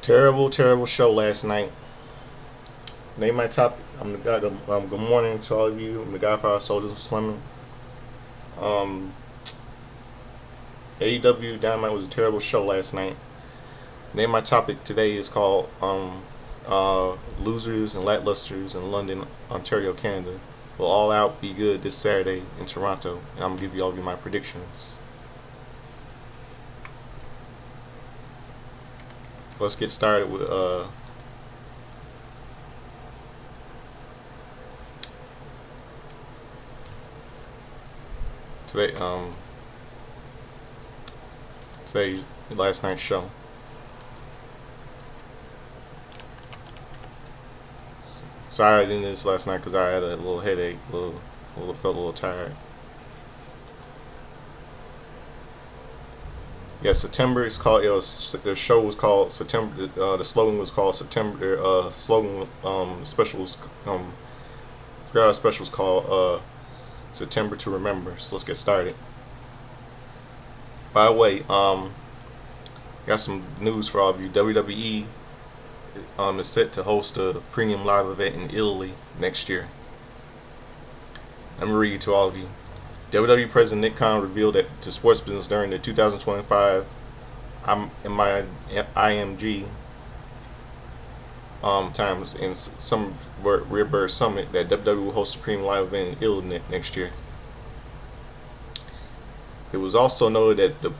Terrible, terrible show last night. Name my topic. I'm the guy. Good morning to all of you. I'm the guy for our soldiers slumming. Um, AEW Dynamite was a terrible show last night. Name my topic today is called Losers and Lacklusters in London, Ontario, Canada. Will All Out be good this Saturday in Toronto? And I'm gonna give you all of you my predictions. Let's get started with today. Today's last night's show. Sorry I didn't do this last night because I had a little headache, felt a little tired. Yeah, September is called. The show was called September. The slogan was called September. Slogan special was forgot our special was called September to Remember. So let's get started. By the way, got some news for all of you. WWE is set to host a premium live event in Italy next year. Let me read it to all of you. WWE President Nick Khan revealed that to sports business during the 2025 IMG times in some Redbird Summit that WWE will host a premium live event in Italy next year. It was also noted that the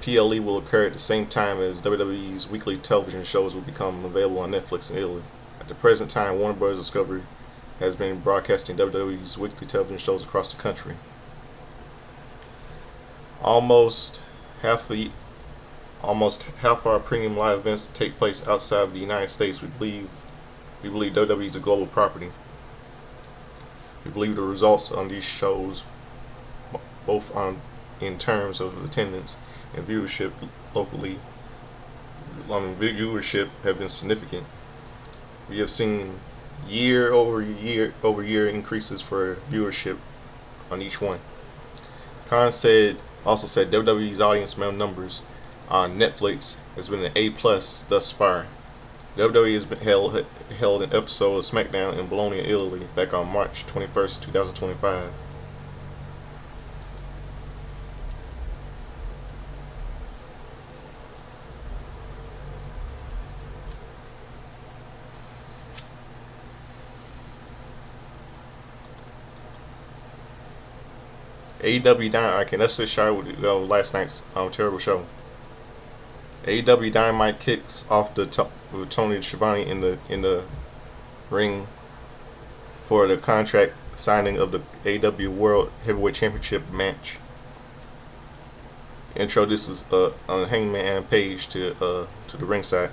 PLE will occur at the same time as WWE's weekly television shows will become available on Netflix in Italy. At the present time, Warner Bros. Discovery has been broadcasting WWE's weekly television shows across the country. Almost half our premium live events take place outside of the United States. We believe WWE is a global property. We believe the results on these shows, both in terms of attendance and viewership locally, have been significant. We have seen year over year increases for viewership on each one. Khan also said WWE's audience member numbers on Netflix has been an A plus thus far. WWE has been held an episode of SmackDown in Bologna, Italy back on March 21st, 2025. AEW Dynamite. Okay, let's just start with last night's terrible show. AEW Dynamite kicks off with Tony Schiavone in the ring for the contract signing of the AEW World Heavyweight Championship match. Introduces Hangman and Page to the ringside.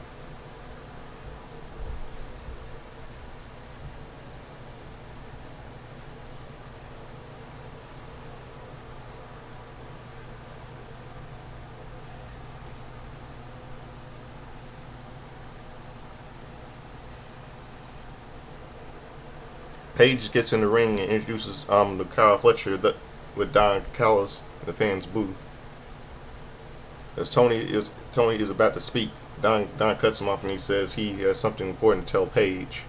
Page gets in the ring and introduces the Kyle Fletcher with Don Callis and the fans boo. As Tony is about to speak, Don cuts him off and he says he has something important to tell Page.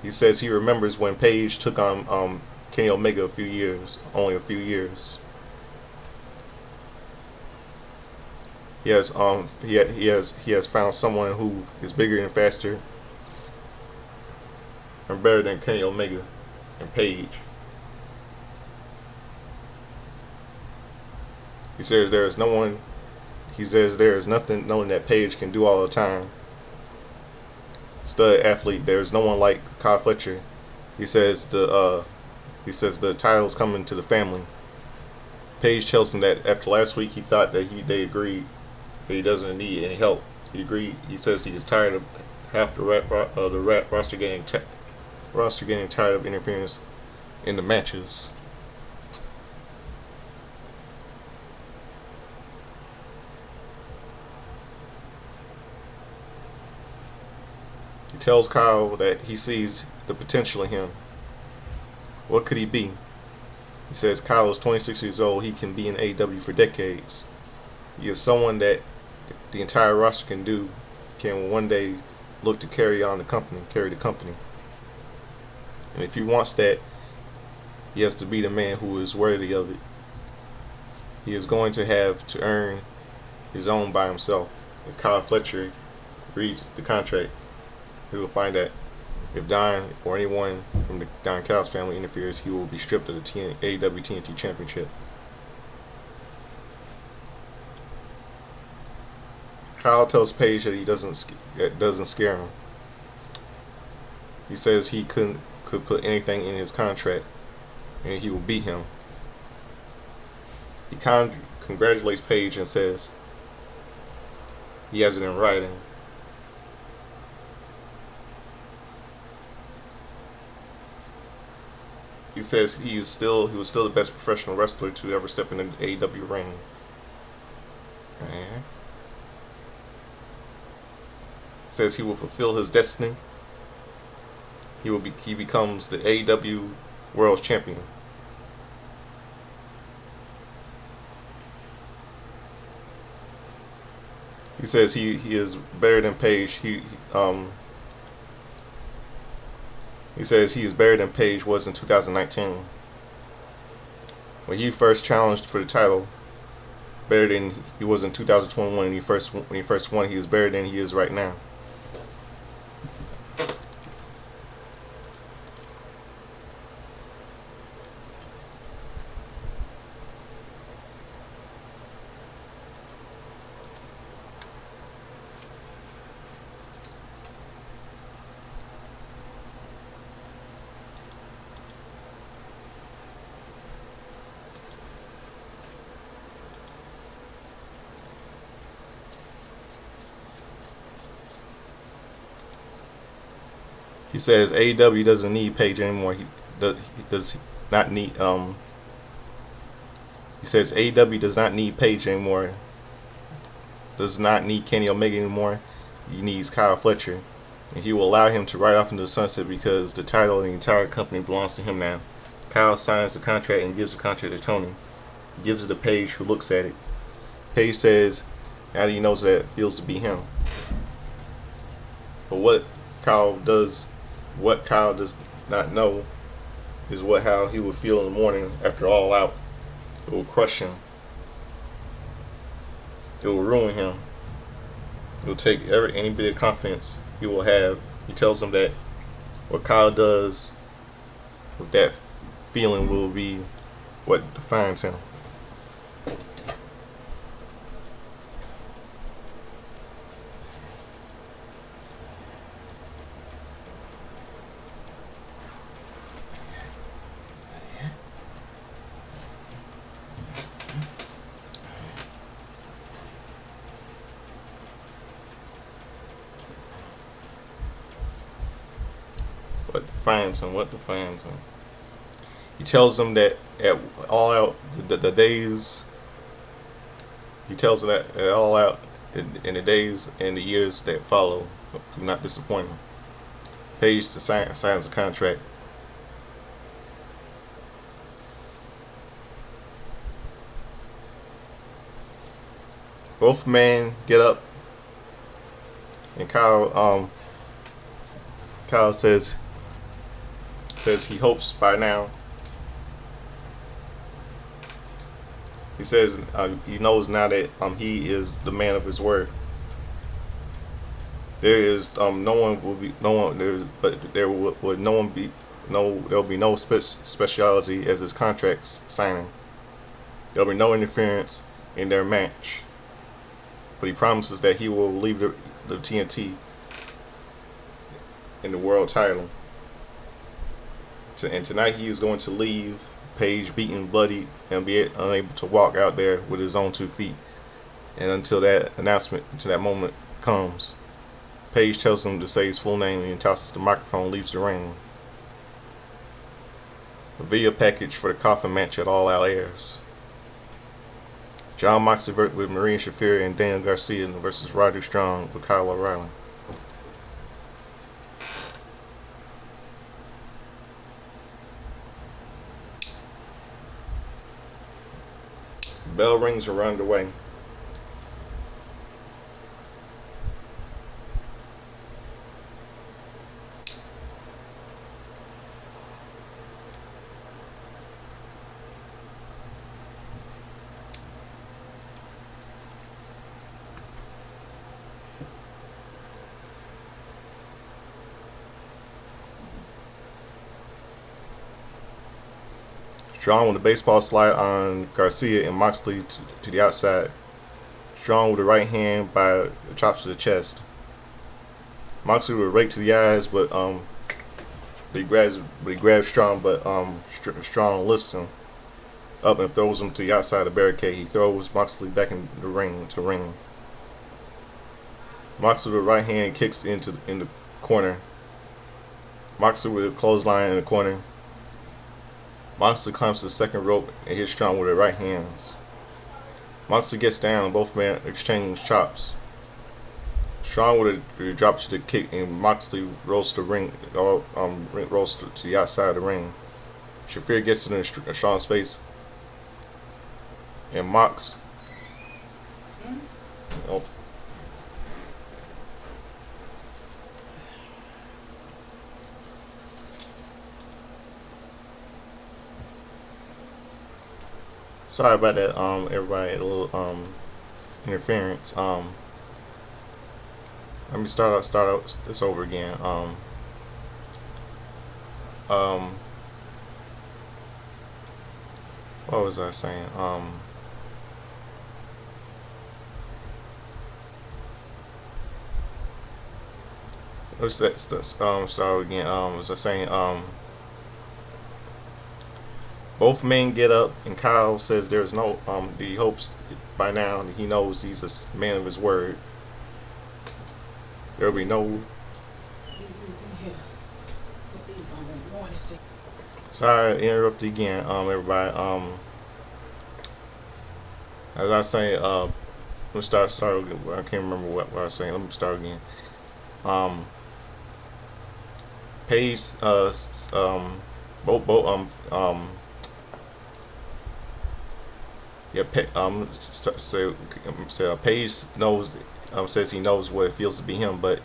He says he remembers when Page took on Kenny Omega only a few years. He has found someone who is bigger and faster and better than Kenny Omega and Page. He says there is nothing that Page can do all the time. Stud athlete, there is no one like Kyle Fletcher. He says the title's coming to the family. Page tells him that after last week he thought that they agreed that he doesn't need any help. He says he is tired of half the roster getting tired of interference in the matches. He tells Kyle that he sees the potential in him. What could he be? He says Kyle is 26 years old. He can be in AEW for decades. He is someone that the entire roster can do can one day look to carry the company. And if he wants that, he has to be the man who is worthy of it. He is going to have to earn his own by himself. If Kyle Fletcher reads the contract, he will find that if Don or anyone from the Don Callis family interferes, he will be stripped of the AEW TNT Championship. Kyle tells Page that that doesn't scare him. He says he could put anything in his contract and he will beat him. He congratulates Page and says he has it in writing. He says he was still the best professional wrestler to ever step in the AEW ring. And says he will fulfill his destiny. He becomes the AEW World Champion. He says he is better than Page. He says he is better than Page was in 2019 when he first challenged for the title. Better than he was in 2021 when he first won. He is better than he is right now. He says AEW doesn't need Page anymore. He does not need. He says AEW does not need Page anymore. Does not need Kenny Omega anymore. He needs Kyle Fletcher, and he will allow him to ride off into the sunset because the title and the entire company belongs to him now. Kyle signs the contract and gives the contract to Tony. He gives it to Page, who looks at it. Page says, now that he knows that it feels to be him. But what Kyle does not know is how he would feel in the morning after All Out. It will crush him. It will ruin him. It will take any bit of confidence he will have. He tells him that what Kyle does with that feeling will be what defines him. What defines him. He tells them that at All Out, the days. He tells them that at All Out, in the days and the years that follow, do not disappoint him. Page signs a contract. Both men get up, and Kyle says he hopes by now. He says he knows now that he is the man of his word. There will be no speciality as his contract signing. There will be no interference in their match. But he promises that he will leave the TNT in the world title. And tonight he is going to leave Page beaten, bloodied, and be unable to walk out there with his own 2 feet. And until that moment comes, Page tells him to say his full name and tosses the microphone, leaves the ring. A video package for the coffin match at All Out airs. John Moxley with Marina Shafir and Daniel Garcia versus Roderick Strong with Kyle O'Reilly. Bell rings are underway. Strong with a baseball slide on Garcia and Moxley to the outside. Strong with a right hand by chops to the chest. Moxley with a rake to the eyes, but he grabs Strong, but Strong lifts him up and throws him to the outside of the barricade. He throws Moxley back in the ring to the ring. Moxley with a right hand kicks in the corner. Moxley with a clothesline in the corner. Moxley climbs to the second rope and hits Strong with the right hands. Moxley gets down, both men exchange chops. Strong with a drop to the kick, and Moxley rolls to the ring, rolls to the outside of the ring. Shafir gets in Strong's face, and Mox. Oh. Sorry about that, everybody. A little interference. Let me start this over again. What was I saying? Start again. Was I saying? Both men get up, and Kyle says there's no. He hopes by now he knows he's a man of his word. There'll be no. Sorry, I interrupted again, everybody. As I was saying, let me start again. I can't remember what I was saying. Let me start again. Paige, yeah, Paige knows, says he knows what it feels to be him, but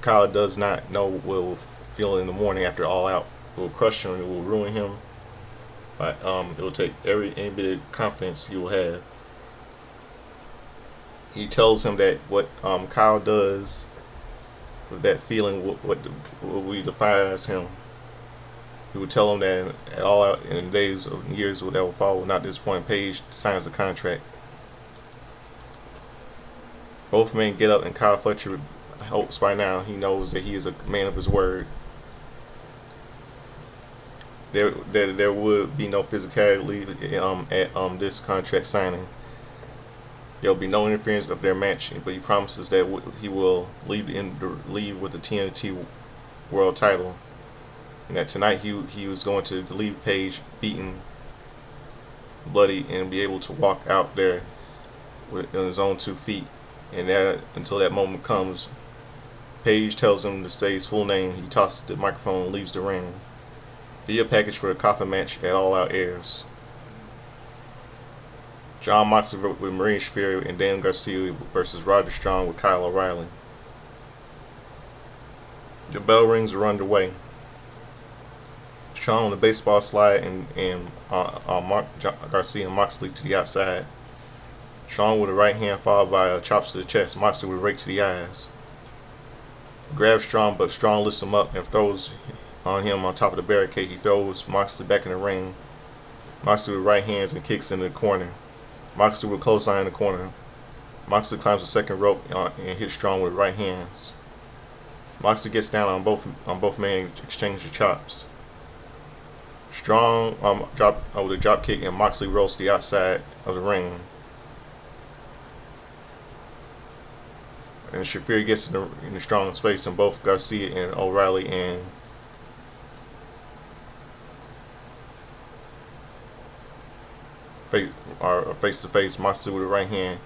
Kyle does not know what it will feel in the morning after All Out. It will crush him. It will ruin him. But it will take any bit of confidence he will have. He tells him that what Kyle does with that feeling, what we defies him. He would tell him that at All Out in the days or years that will follow, will not disappoint. Paige signs a contract. Both men get up, and Kyle Fletcher hopes by now he knows that he is a man of his word. There would be no physicality at this contract signing. There will be no interference of their match, but he promises that he will leave with the TNT World Title, and that tonight he was going to leave Paige beaten, bloody, and be able to walk out there on his own 2 feet. And that until that moment comes, Paige tells him to say his full name. He tosses the microphone and leaves the ring. Via package for the coffin match at All Out airs. John Moxley with Marine Shafir and Dan Garcia versus Roger Strong with Kyle O'Reilly. The bell rings are underway. Strong on the baseball slide and Garcia and Moxley to the outside. Strong with a right hand followed by chops to the chest. Moxley with a rake to the eyes. Grabs Strong, but Strong lifts him up and throws on him on top of the barricade. He throws Moxley back in the ring. Moxley with right hands and kicks in the corner. Moxley with clothesline in the corner. Moxley climbs the second rope and hits Strong with right hands. Moxley gets down on both men, exchange the chops. Strong with a drop kick, and Moxley rolls to the outside of the ring. And Shafir gets in the Strong's face, and both Garcia and O'Reilly and are face to face. Moxley with a right hand,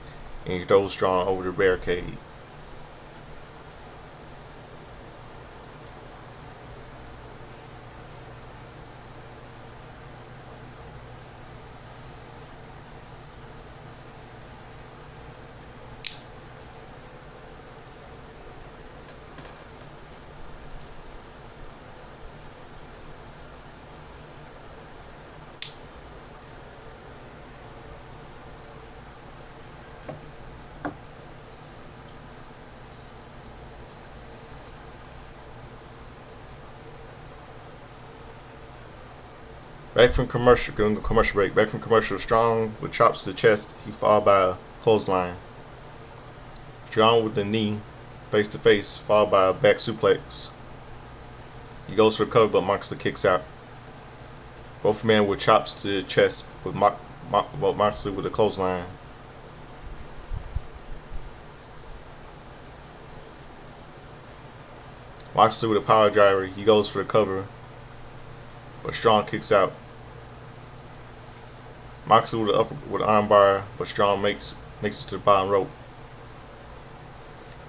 and he throws Strong over the barricade. Back from commercial, going to commercial break. Back from commercial, Strong with chops to the chest. He followed by a clothesline. Strong with the knee, face to face, followed by a back suplex. He goes for the cover, but Moxley kicks out. Both men with chops to the chest, with Moxley with a clothesline. Moxley with a power driver. He goes for the cover, but Strong kicks out. Moxley with an arm bar, but Strong makes it to the bottom rope.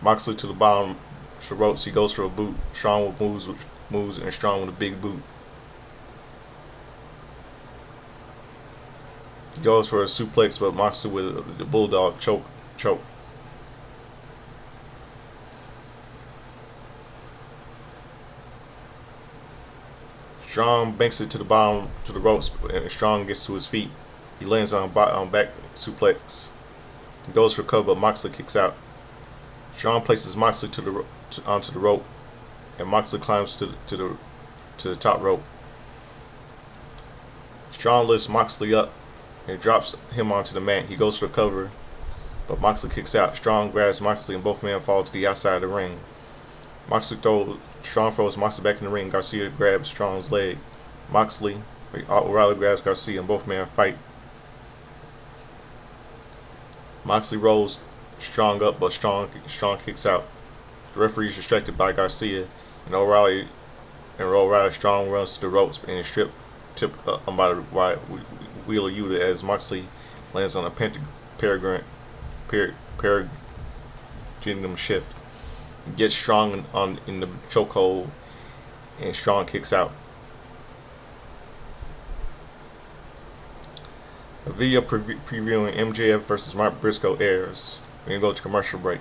Moxley to the bottom to the ropes. He goes for a boot. Strong with moves, and Strong with a big boot. He goes for a suplex, but Moxley with the bulldog choke. Strong banks it to the bottom to the ropes, and Strong gets to his feet. He lands on back suplex. He goes for a cover, but Moxley kicks out. Strong places Moxley onto the rope, and Moxley climbs to the top rope. Strong lifts Moxley up and drops him onto the mat. He goes for the cover, but Moxley kicks out. Strong grabs Moxley, and both men fall to the outside of the ring. Strong throws Moxley back in the ring. Garcia grabs Strong's leg. O'Reilly grabs Garcia, and both men fight. Moxley rolls Strong up, but Strong kicks out. The referee is distracted by Garcia, and O'Reilly Strong runs to the ropes and is tipped by the Wheeler Yuta as Moxley lands on a Peregrine shift. He gets Strong in the chokehold, and Strong kicks out. A video previewing MJF versus Mark Briscoe airs. We're going to go to commercial break.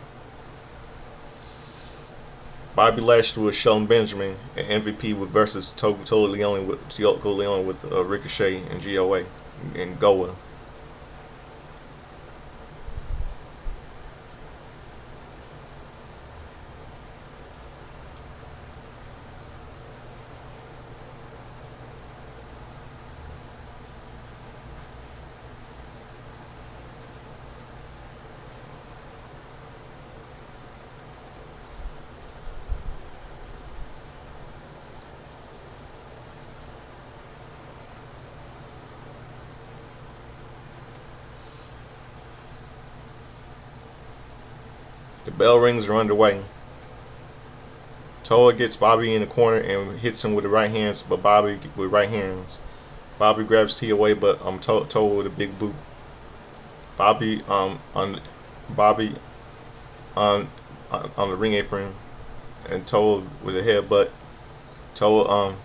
Bobby Lashley with Shelton Benjamin, and MVP versus Togo Leone with Ricochet and GOA and Goa. The bell rings are underway. Toa gets Bobby in the corner and hits him with the right hands, but Bobby with right hands. Bobby grabs T away, but Toa with a big boot. Bobby on the ring apron, and Toa with a headbutt. Toa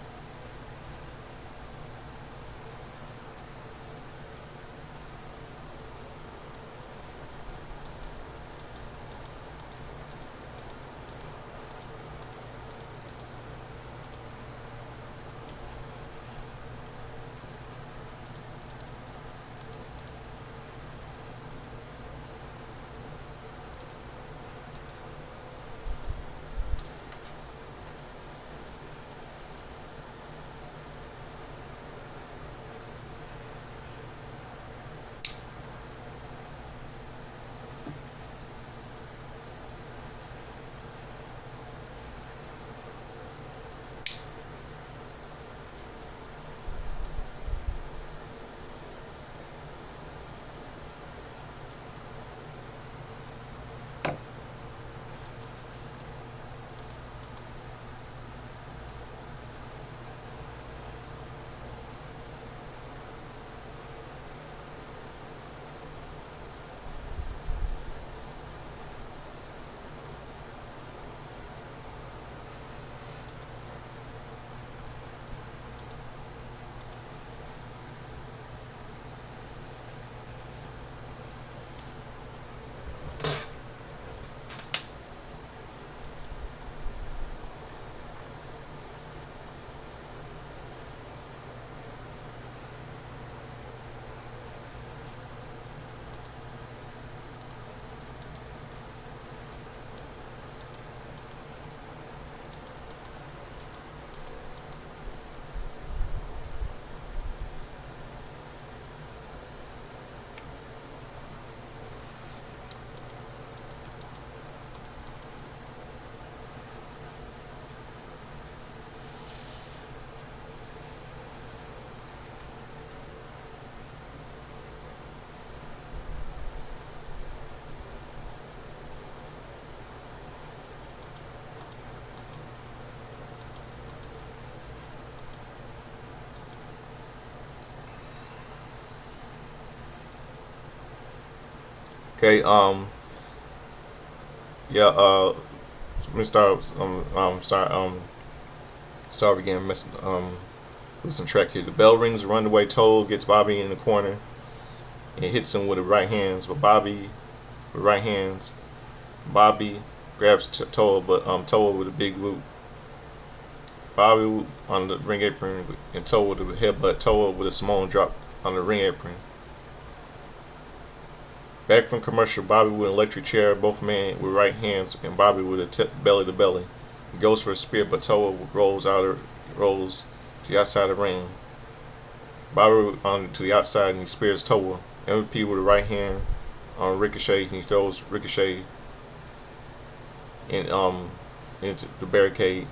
Okay. Yeah. Let me start. Sorry. Start again. Losing track here. The bell rings. Runaway Toll gets Bobby in the corner and hits him with the right hands. But Bobby, with right hands, Bobby grabs Toll, but Toll with a big boot. Bobby on the ring apron and Toll with a headbutt. Toll with a Samoan drop on the ring apron. Back from commercial, Bobby with an electric chair, both men with right hands, and Bobby with a belly to belly. He goes for a spear, but Toa rolls to the outside of the ring. Bobby on to the outside and he spears Toa. MVP with the right hand on Ricochet, and he throws Ricochet in, into the barricade.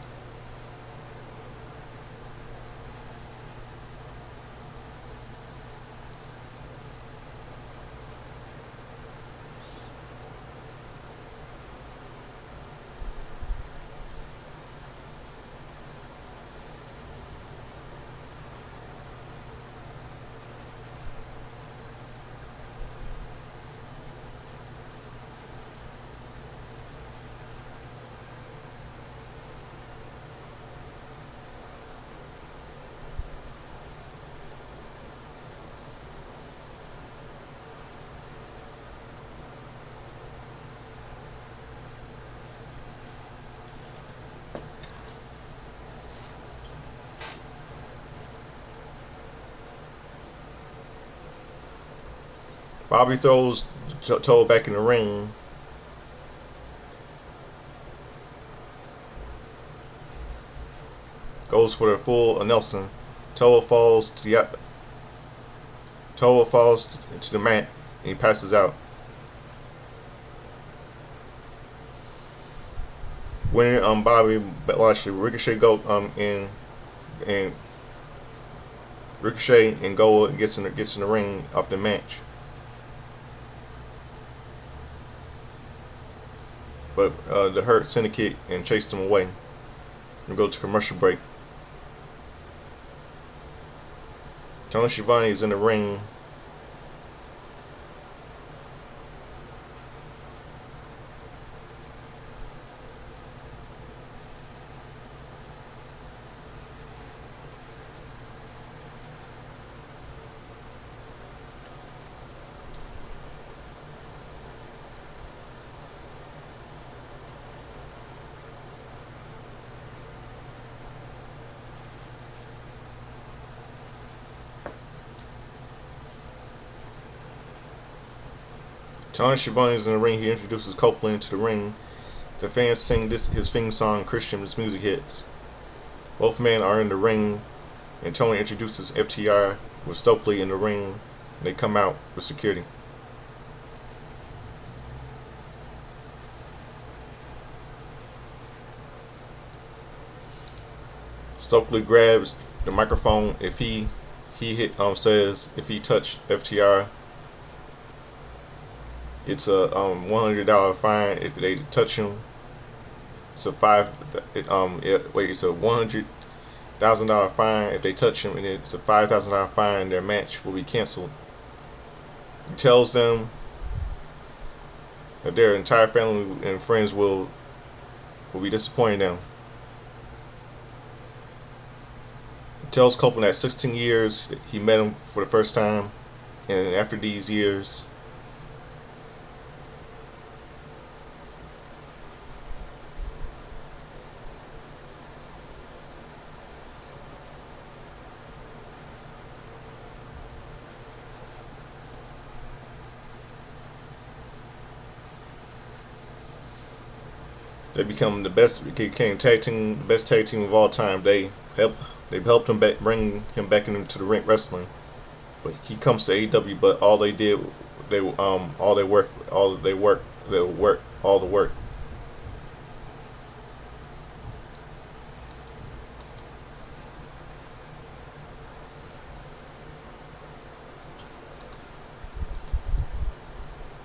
Bobby throws Toa back in the ring. Goes for the full Nelson. Toa falls to the Toa falls to the mat and he passes out. Winner Bobby Lashley, Ricochet go and Ricochet and go gets in the ring off the match. But the Hurt Syndicate and chased him away. And go to commercial break. Tony Schiavone is in the ring. Tony Schiavone is in the ring. He introduces Copeland to the ring. The fans sing his theme song. Christian's music hits. Both men are in the ring, and Tony introduces FTR with Stokely in the ring. And they come out with security. Stokely grabs the microphone. If he says if he touched FTR, it's a $100 fine. If they touch him, it's a it's a $100,000 fine if they touch him, and it's a $5,000 fine. Their match will be canceled. He tells them that their entire family and friends will be disappointing them. He tells Copeland that 16 years he met him for the first time, and after these years, they become became best tag team of all time. They've helped him bring him back into the ring wrestling. But he comes to AEW, but all they did, all the work.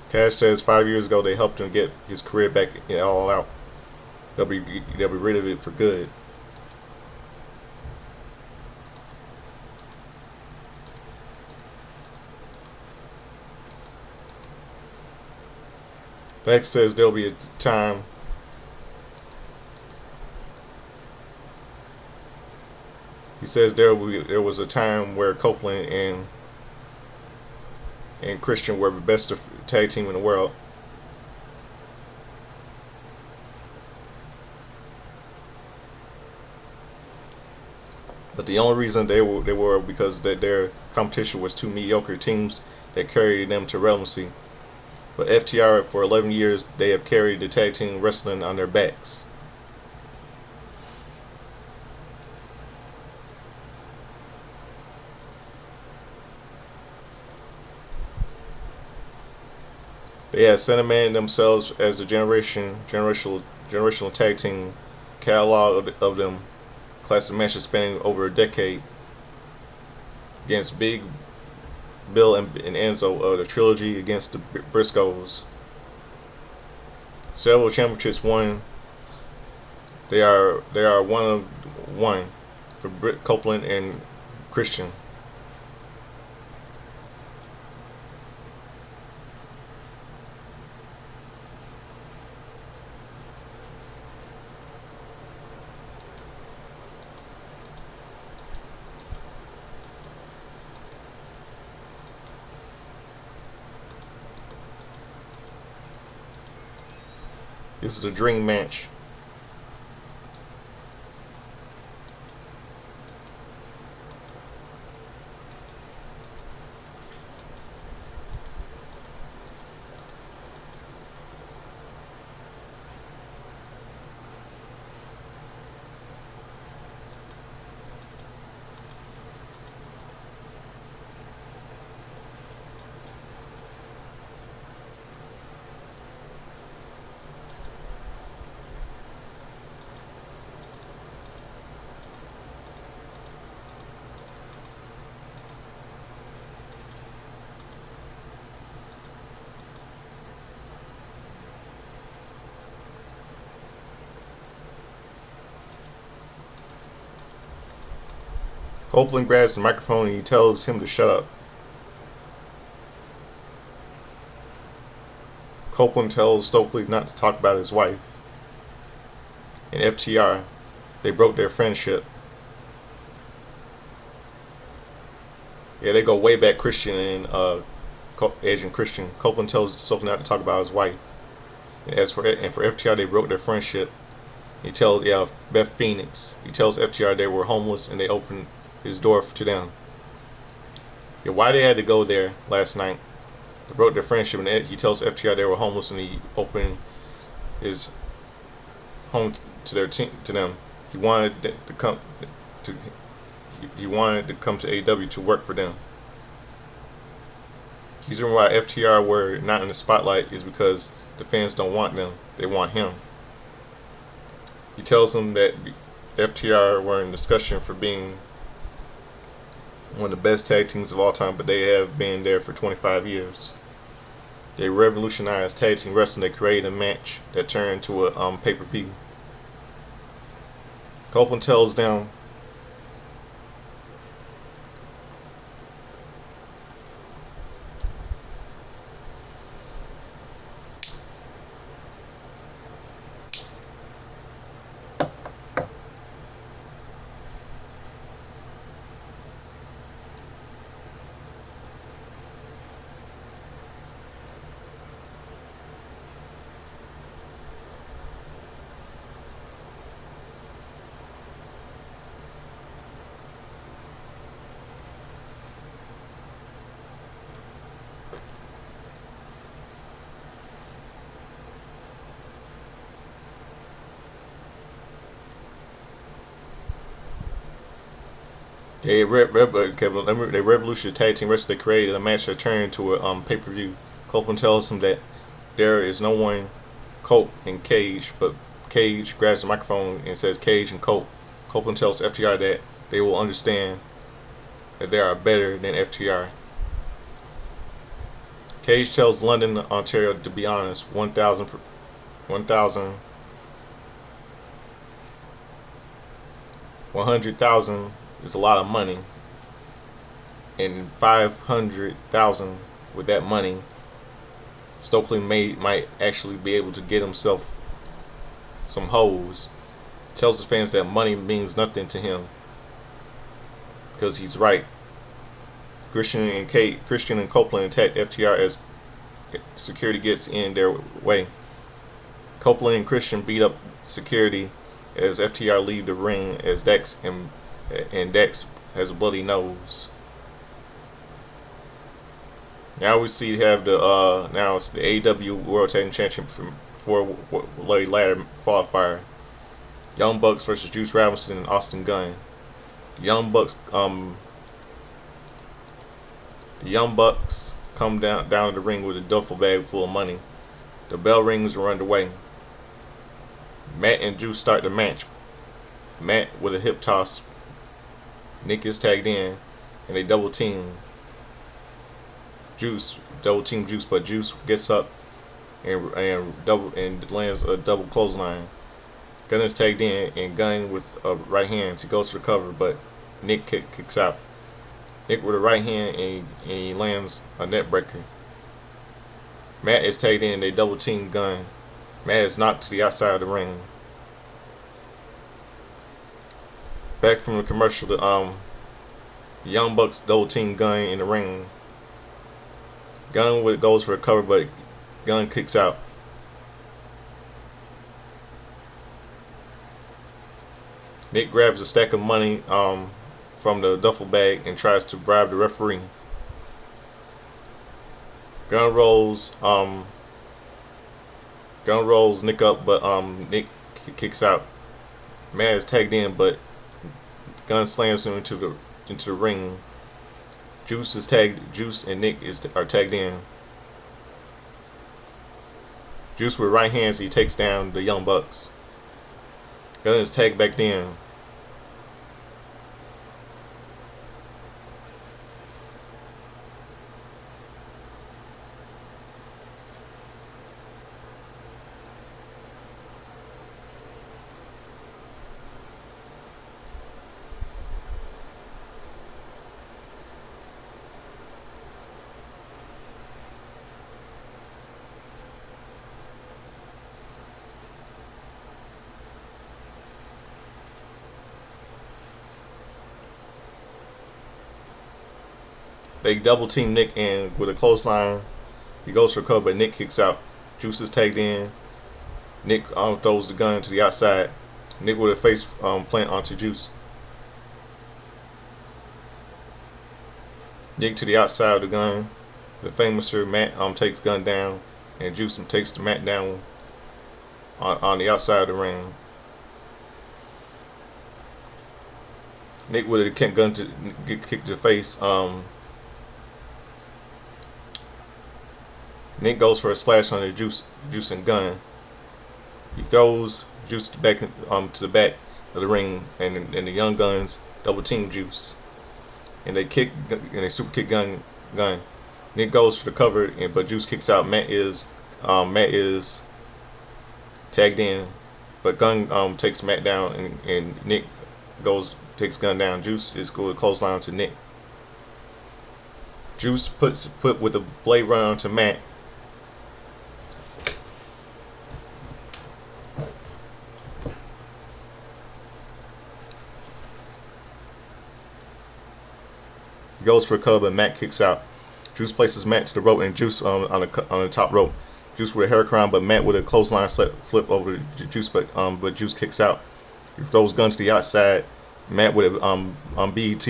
Cash says 5 years ago they helped him get his career back all out. They'll be rid of it for good. Next says there'll be a time. He says there was a time where Copeland and Christian were the best tag team in the world. But the only reason they were because that their competition was two mediocre teams that carried them to relevancy. But FTR for 11 years they have carried the tag team wrestling on their backs. They had Cinnamon themselves as a generational tag team catalog of them classic matches spanning over a decade against Big Bill and Enzo of the trilogy against the Briscoes. Several championships won. They are one of one for Britt Copeland and Christian. This is a dream match. Copeland grabs the microphone and he tells him to shut up. Copeland tells Stokely not to talk about his wife. In FTR, they broke their friendship. Yeah, they go way back. Christian and Edge and Christian. Copeland tells Stokely not to talk about his wife. And for FTR, they broke their friendship. He tells Beth Phoenix. He tells FTR they were homeless and they opened his door to them. Yeah, why they had to go there last night? They broke their friendship, and he tells FTR they were homeless, and he opened his home to them. He wanted to come to AEW to work for them. The reason why FTR were not in the spotlight is because the fans don't want them; they want him. He tells them that FTR were in discussion for being one of the best tag teams of all time, but they have been there for 25 years. They revolutionized tag team wrestling. They created a match that turned into a pay-per-view. Copeland tells them they revolutionized tag team wrestling. They created a match that turned into a pay-per-view. Copeland tells him that there is no one Cope and Cage, but Cage grabs the microphone and says Cage and Cope. Copeland tells FTR that they will understand that they are better than FTR. Cage tells London, Ontario to be honest, 1,000 100,000 is a lot of money, and 500,000 with that money Stokely might actually be able to get himself some hoes. Tells the fans that money means nothing to him because he's right. Christian and Copeland attacked FTR as security gets in their way. Copeland and Christian beat up security as FTR leave the ring as Dex has a bloody nose. Now we see have the now it's the AEW World Tag Team Championship for ladder qualifier. Young Bucks versus Juice Robinson and Austin Gunn. The Young Bucks come down to the ring with a duffel bag full of money. The bell rings are underway. Matt and Juice start the match. Matt with a hip toss. Nick is tagged in, and they double team Juice, but Juice gets up and lands a double clothesline. Gunn is tagged in, and Gunn with right hands. He goes for the cover, but Nick kicks out. Nick with a right hand, and he lands a net breaker. Matt is tagged in. They double team Gunn. Matt is knocked to the outside of the ring. Back from the commercial, the Young Bucks double team Gunn in the ring. Gunn goes for a cover, but Gunn kicks out. Nick grabs a stack of money from the duffel bag and tries to bribe the referee. Gunn rolls Nick up, but Nick kicks out. Matt is tagged in, but Gunn slams him into the ring. Juice and Nick are tagged in. Juice with right hands, he takes down the Young Bucks. Gunn is tagged back in. They double team Nick, and with a clothesline, he goes for a cover, but Nick kicks out. Juice is tagged in. Nick throws the Gun to the outside. Nick with a face plant onto Juice. Nick to the outside of the Gun. The famous Matt takes Gun down, and Juice takes the Matt down on the outside of the ring. Nick with a Gun to get kicked to the face. Nick goes for a splash on the Juice and Gun. He throws Juice back to the back of the ring, and the Young Guns double team Juice, and they super kick Gun. Nick goes for the cover, but Juice kicks out. Matt is tagged in, but Gun takes Matt down, and Nick takes Gun down. Juice is going to clothesline to Nick. Juice put with the blade run onto Matt. He goes for a cover, but Matt kicks out. Juice places Matt to the rope, and Juice on the top rope. Juice with a hair crown, but Matt with a clothesline flip over Juice, but Juice kicks out. He throws Gun to the outside. Matt with a BET.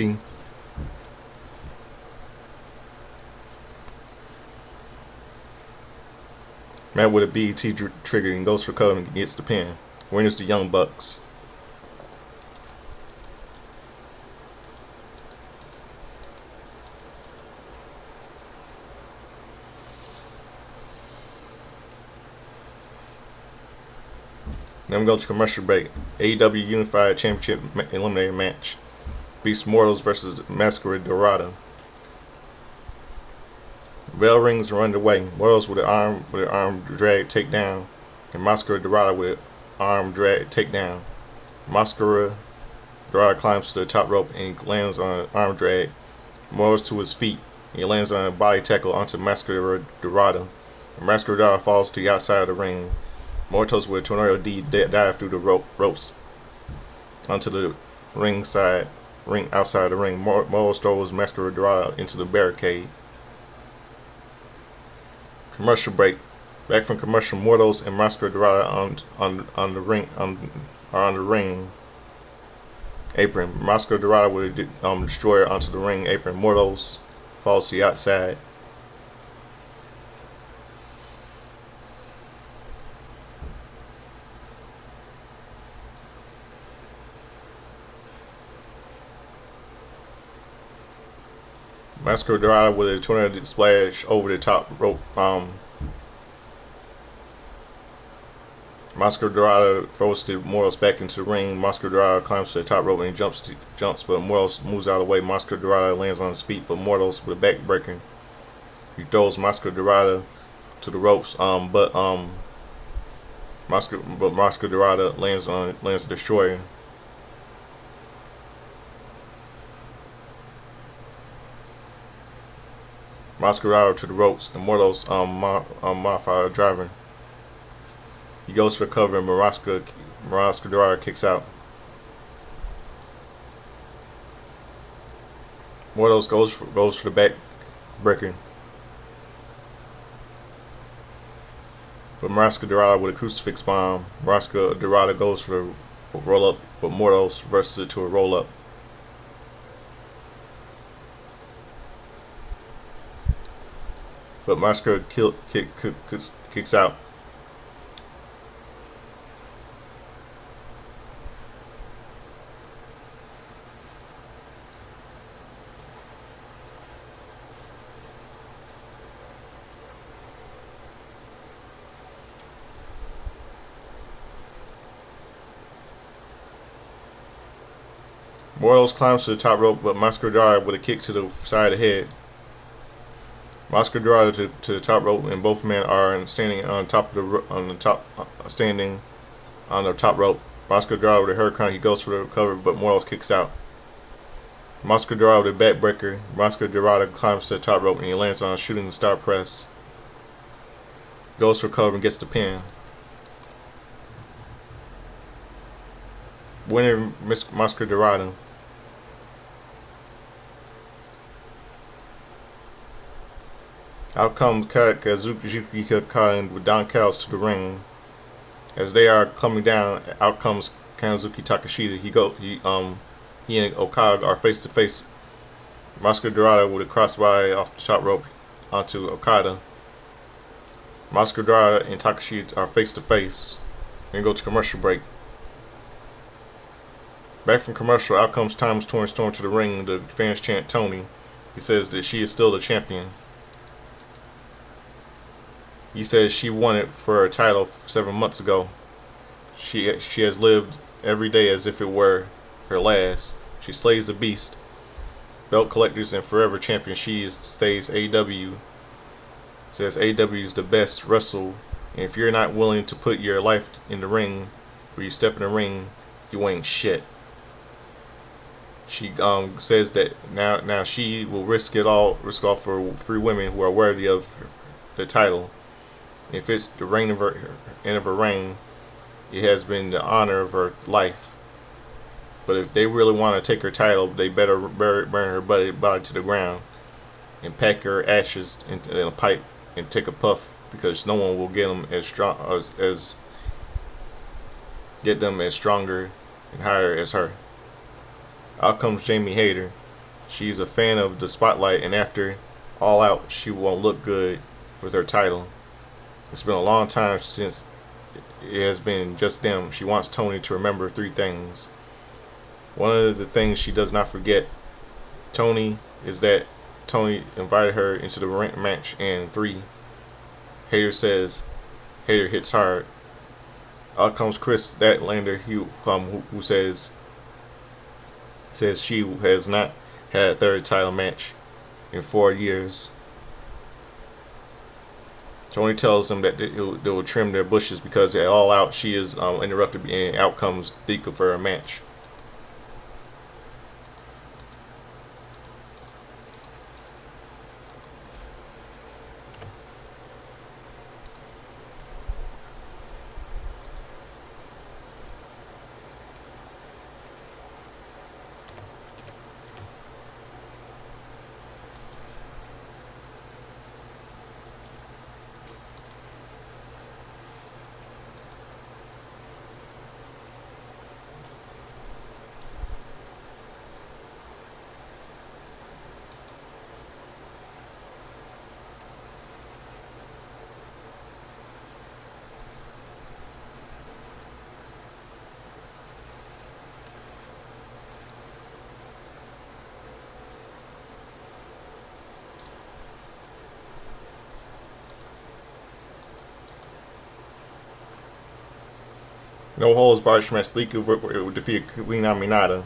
Matt with a BET trigger and goes for cover and gets the pin. Winners the Young Bucks. Then we go to commercial break. AEW Unified Championship Eliminator match. Beast Mortals versus Masquerade Dorada. Bell rings are underway. Mortals with an arm drag takedown, and Masquerade Dorada with an arm drag takedown. Masquerade Dorada climbs to the top rope and lands on an arm drag. Mortals to his feet. He lands on a body tackle onto Masquerade Dorada. Masquerade falls to the outside of the ring. Mortos with a tornado D dive through the ropes onto the ring outside the ring. Mortos throws Masquerade into the barricade. Commercial break. Back from commercial, Mortos and Masquerade on the ring are on the ring apron. Masquerade with a destroyer onto the ring apron. Mortos falls to the outside. Masquerade with a tornado splash over the top rope. Masquerade throws the Mortos back into the ring. Masquerade climbs to the top rope and jumps, but Mortos moves out of the way. Masquerade lands on his feet, but Mortos with a backbreaker. He throws Masquerade to the ropes, but Masquerade lands a destroyer. Masquerade to the ropes, and Mortos modified driver. He goes for cover, and Masquerade kicks out. Mortos goes for the back breaker, but Masquerade with a crucifix bomb. Masquerade goes for a roll up, but Mortos reverses it to a roll up. But Masquerade kicks out. Mortos climbs to the top rope, but Masquerade with a kick to the side of the head. Masquerade to the top rope, and both men are standing on top rope. Masquerade with a hurricane, he goes for the cover, but Mortos kicks out. Masquerade with a backbreaker. Masquerade climbs to the top rope and he lands on a shooting star press. Goes for cover and gets the pin. Winner Masquerade. Out comes Kazuki Khan with Don Callis to the ring. As they are coming down, out comes Kazuki Takeshita. He and Okada are face to face. Masquerade with a crossbody off the top rope onto Okada. Masquerade and Takeshita are face to face. Then go to commercial break. Back from commercial, out comes Timeless Torn Storm to the ring. The fans chant Tony. He says that she is still the champion. He says she won it for her title 7 months ago. She has lived every day as if it were her last. She slays the beast. Belt collectors and forever champion. She stays AEW. Says AEW is the best wrestle. And if you're not willing to put your life in the ring, where you step in the ring, you ain't shit. She says that now she will risk all for 3 women who are worthy of the title. If it's the end of her reign, it has been the honor of her life. But if they really want to take her title, they better burn her body to the ground and pack her ashes in a pipe and take a puff, because no one will get them as stronger and higher as her. Out comes Jamie Hayter. She's a fan of the spotlight, and after All Out, she won't look good with her title. It's been a long time since it has been just them. She wants Tony to remember 3 things. One of the things she does not forget Tony is that Tony invited her into the match, and 3, Hayter says Hayter hits hard. Out comes Chris Statlander, who says she has not had a 3rd title match in 4 years. Tony tells them that they will trim their bushes, because at All Out she is interrupted, and out comes Dika for a match. No holds barred match. Lika would defeat Queen Aminata.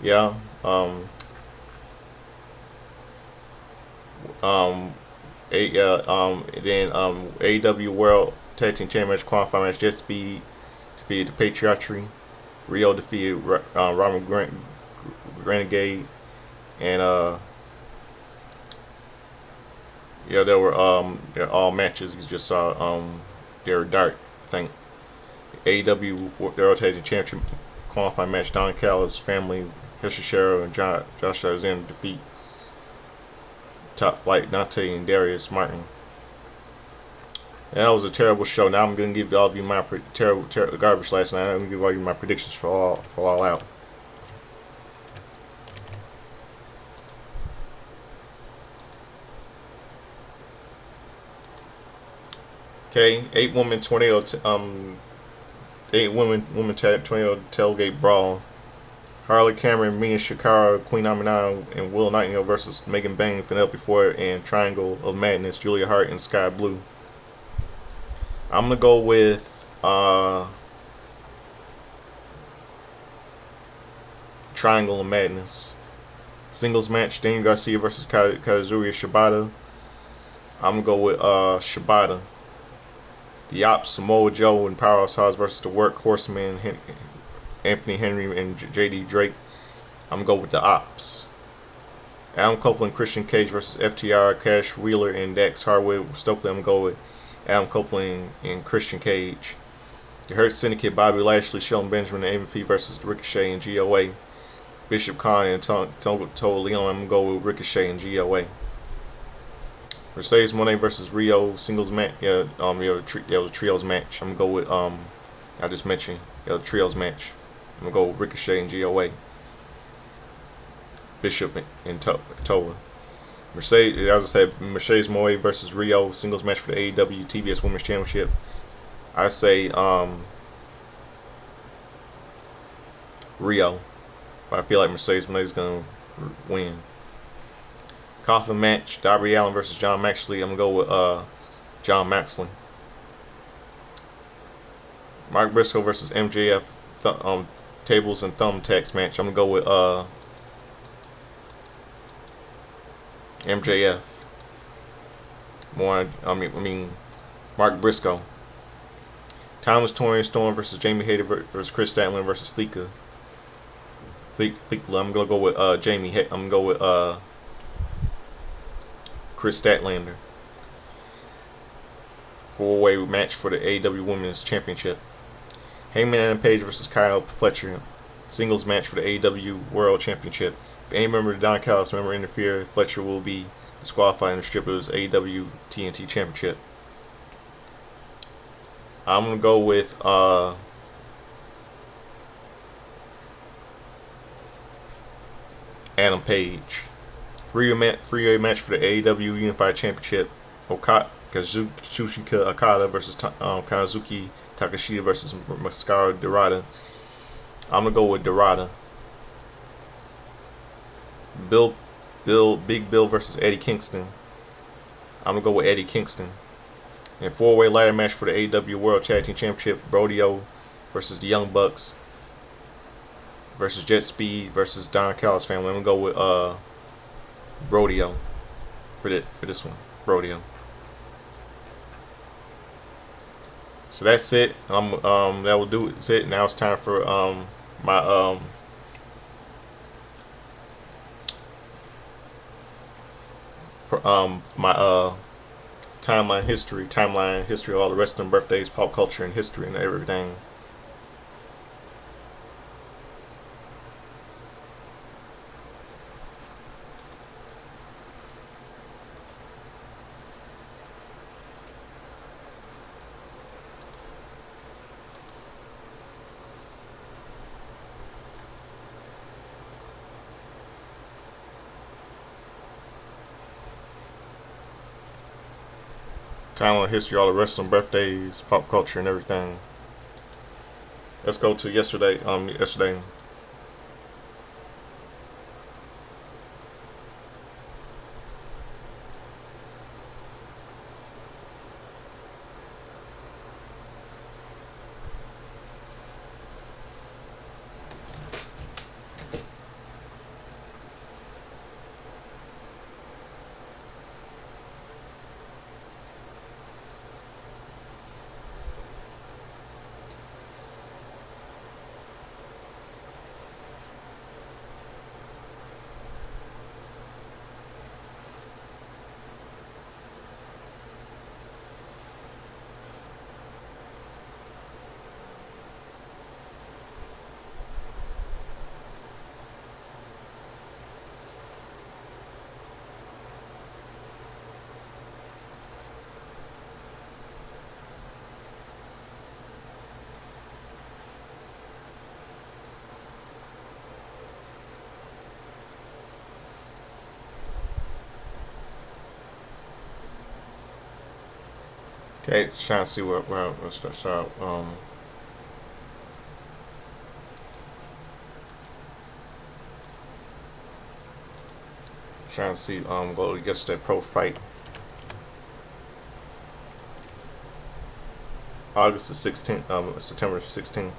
Yeah. Um. Then AEW World Tag Team Championship qualifying match. Jet Speed defeated the Patriarchy. Rio defeated Robin Grant, Renegade, and yeah, there were all matches. You just saw they were dark. I think AEW World Tag Team Championship qualifying match. Don Callis family, Hishishiro and Josh Alexander defeat Top Flight Dante and Darius Martin. And that was a terrible show. Now I'm gonna give all of you my terrible garbage last night. I'm gonna give all you my predictions for all out. Okay, 8 woman tornado. Eight women tornado tailgate brawl. Harley Cameron, Mina Shikara, Queen Aminata, and Will Nightingale versus Megan Bang, Penelope Ford, and Triangle of Madness, Julia Hart and Sky Blue. I'm gonna go with Triangle of Madness. Singles match: Daniel Garcia versus Kazuya Shibata. I'm gonna go with Shibata. The Ops: Samoa Joe and Powerhouse Hobbs versus the Workhorsemen, Anthony Henry and JD Drake. I'm gonna go with the Ops. Adam Copeland, Christian Cage versus FTR, Cash Wheeler and Dax Harwood. Stokely, I'm gonna go with Adam Copeland and Christian Cage. The Hurt Syndicate, Bobby Lashley, Shelton Benjamin, and MVP versus Ricochet and GOA. Bishop Khan and Toa Leon. I'm gonna go with Ricochet and GOA. Mercedes Moné versus Rio singles match. Yeah, it was a trios match. I'm gonna go with I just mentioned the trios match. I'm gonna go with Ricochet and GOA. Bishop and Toa. Mercedes, as I said, Mercedes Moné versus Rio singles match for the AEW TBS Women's Championship. I say Rio, but I feel like Mercedes Moné is gonna win. Coffin match: Darby Allin versus John Maxley. I'm gonna go with John Maxley. Mark Briscoe versus MJF tables and thumbtacks match. I'm gonna go with MJF. Mark Briscoe. Thomas Torian Storm versus Jamie Hayter versus Chris Statlander versus Thika. I'm gonna go with Jamie. I'm gonna go with Chris Statlander. 4-way match for the AEW Women's Championship. Hangman Adam Page versus Kyle Fletcher. Singles match for the AEW World Championship. If any member of the Don Callis member interfere, Fletcher will be disqualified and stripped of his AEW TNT Championship. I'm gonna go with Adam Page. Three-way match for the AEW Unified Championship. Kazuchika Okada versus Kazuki Takashita versus Mascara Dorada. I'm gonna go with Dorada. Big Bill versus Eddie Kingston. I'm gonna go with Eddie Kingston. And 4-way ladder match for the AEW World Tag Team Championship: Brodeo versus the Young Bucks versus Jet Speed versus Don Callis family. I'm gonna go with Brodeo for this one. Brodeo. So that's it. That will do it. That's it. Now it's time for my timeline history of all the wrestling birthdays, pop culture, and history and everything. Timeline history, all the wrestling birthdays, pop culture, and everything. Let's go to yesterday. Yesterday. Okay, trying to see where let's start. Trying to see go to yesterday pro fight. August the 16th, September 16th.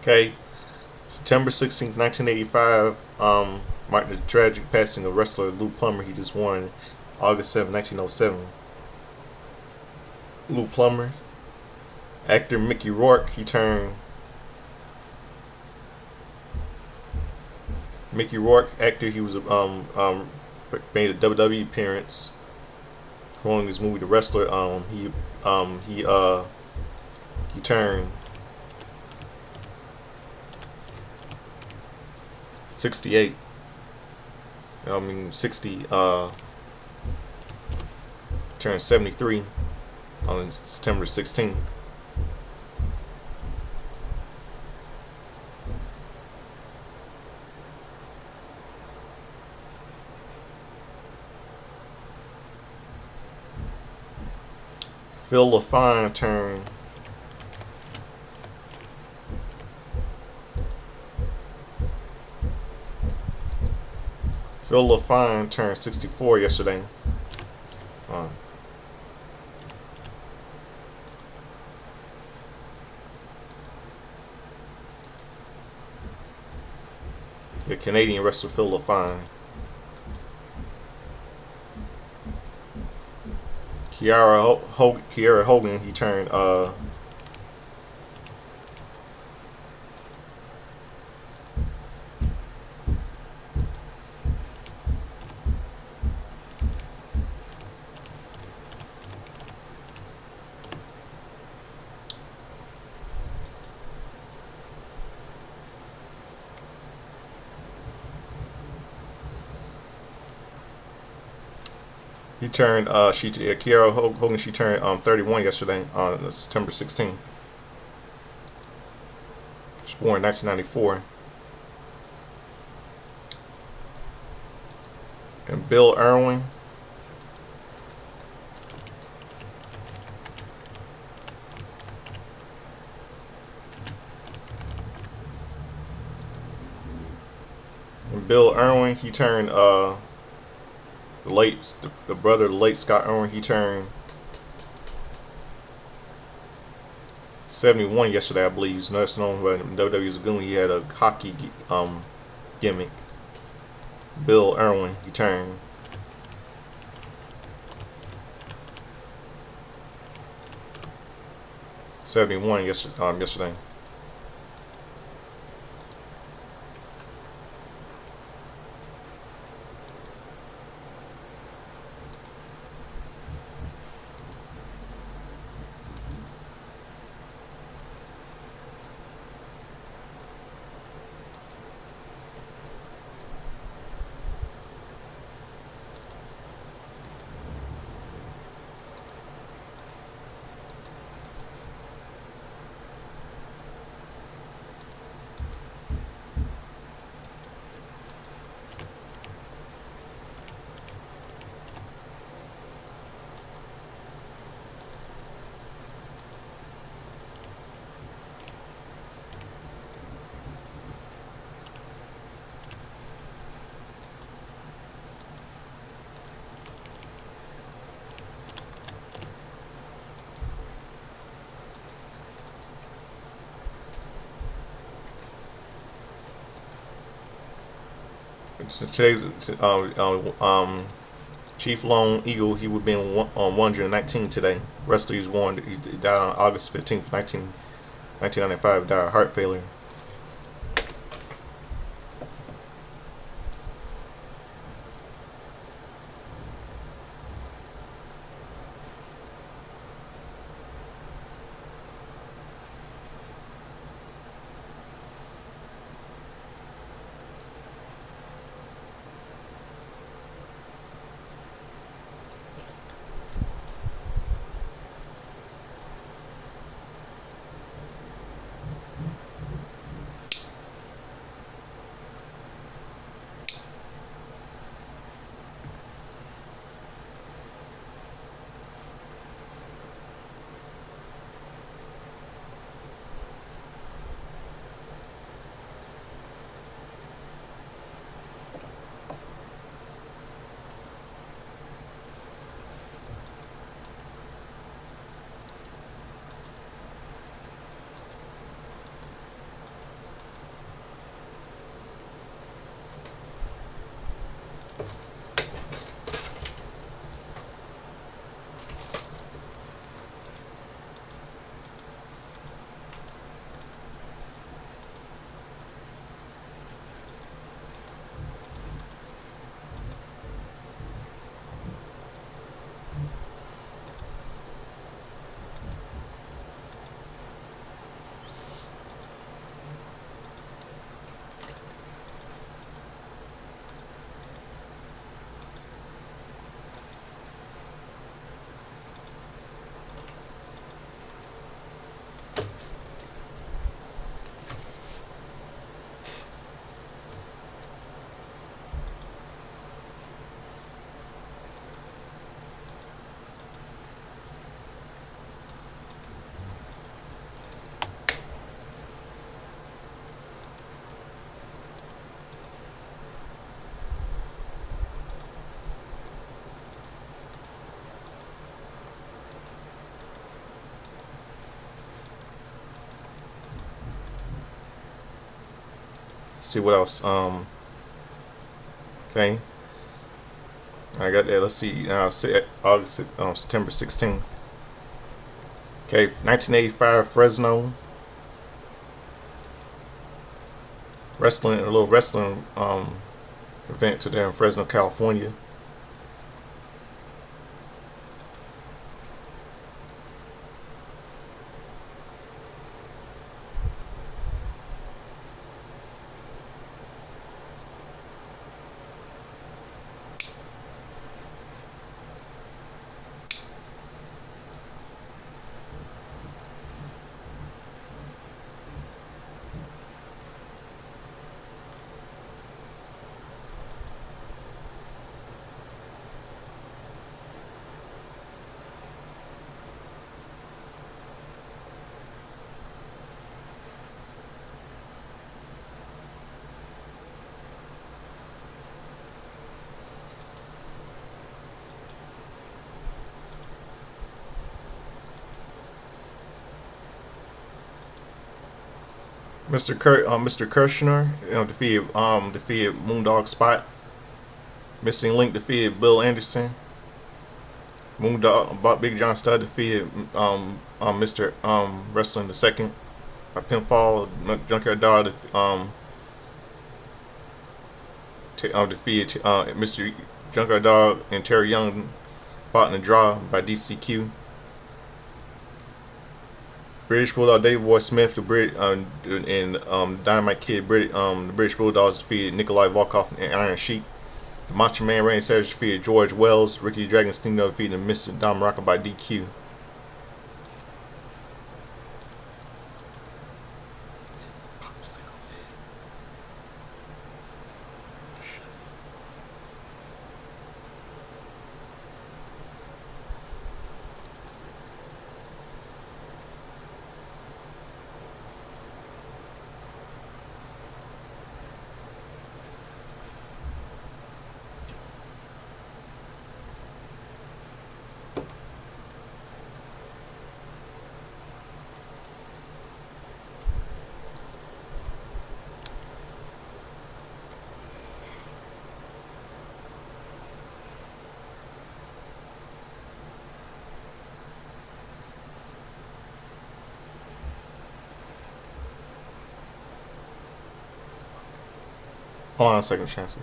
Okay, September 16th, 1985, marked the tragic passing of wrestler Lou Plummer. He just won August 7th, 1907. Lou Plummer. Actor Mickey Rourke, he turned Mickey Rourke, actor, he was made a WWE appearance following his movie The Wrestler. He turned 68. I mean 60. Turned 73 on September 16th. Phil LaFine turned Phil LaFine turned 64 yesterday. Uh, the Canadian wrestler Phil LaFine. Kiara Hogan, he turned Kiara Hogan, she turned 31 yesterday on September 16th. She was born in 1994. And Bill Irwin, he turned the brother of the late Scott Irwin, he turned 71 yesterday, I believe. He's known by WWE's Goon. He had a hockey gimmick. Bill Irwin, he turned 71 yesterday. today's Chief Lone Eagle. He would be 119 today. Wrestler, he's born. He died on August 15th, 1995. Died of heart failure. Let's see what else. Okay, I got that. Let's see. September 16th. Okay, 1985 Fresno wrestling, a little wrestling event to there in Fresno, California. Mr. Kirshner, defeated Moondog Spot. Missing Link defeated Bill Anderson. Moondog Big John Studd defeated Mr. Wrestling the Second by pinfall. Junkyard Dog defeated Mr. Junkyard Dog, and Terry Young fought in a draw by DCQ. British Bulldog David Boy Smith, and Dynamite Kid, the British Bulldogs defeated Nikolai Volkov and Iron Sheik. The Macho Man Randy Savage defeated George Wells. Ricky Dragon Steamboat defeated Mr. Dom Rocker by DQ. Hold on a second, Chancey.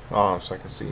Hold on a second. See.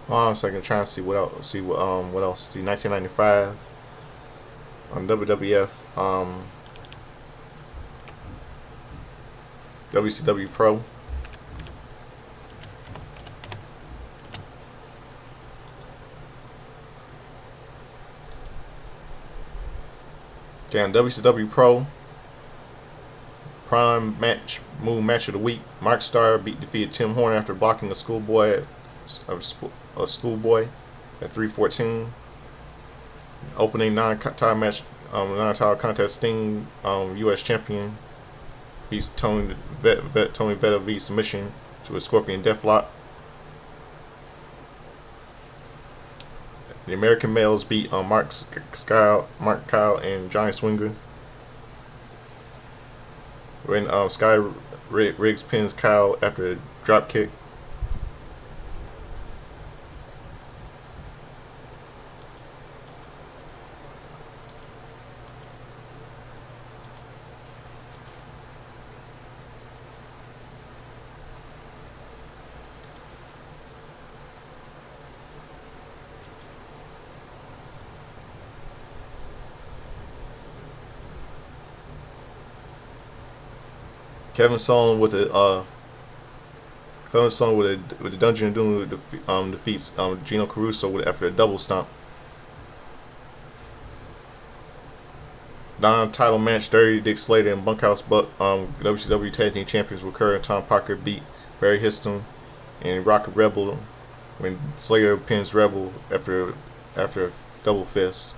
Hold on a second. Trying to see what else. See what else. The 1995 on WWF WCW Pro. Damn, WCW Pro Prime match, Moon match of the week. Mark Starr defeated Tim Horn after blocking a schoolboy at 314. Opening non-title match, non-title contest. Sting, U.S. champion, beats Tony Vetta via submission to a Scorpion Deathlock. The American males beat Mark Kyle, and Johnny Swinger. When Sky Riggs pins Kyle after a drop kick. Kevin Song with the Dungeon of Doom defeats Gino Caruso after a double stomp. Non-title match: Dirty Dick Slater and Bunkhouse Buck, WCW Tag Team Champions, recur, and Tom Parker beat Barry Histon and Rocket Rebel when Slater pins Rebel after a double fist.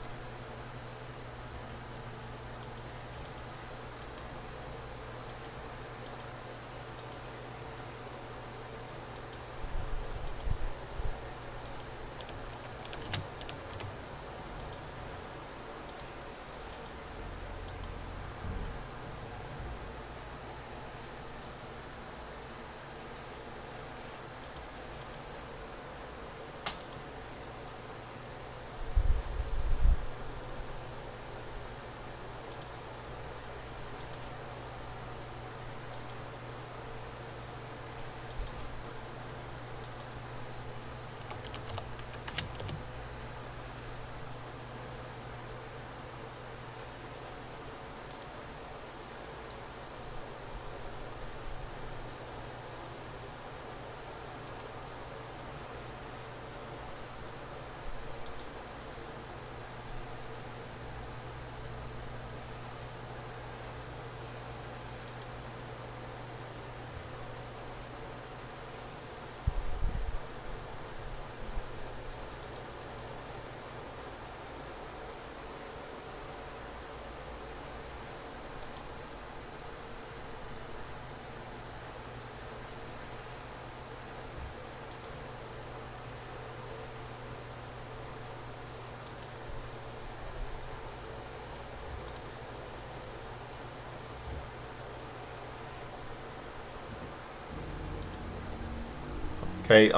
Okay.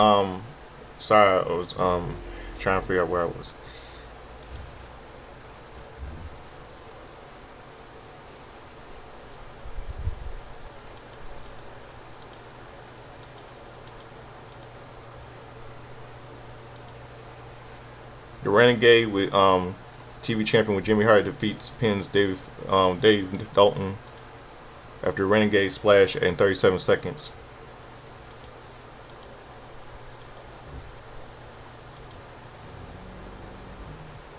Sorry, I was trying to figure out where I was. The Renegade with TV champion with Jimmy Hart defeats pins Dave Dalton after Renegade splash in 37 seconds.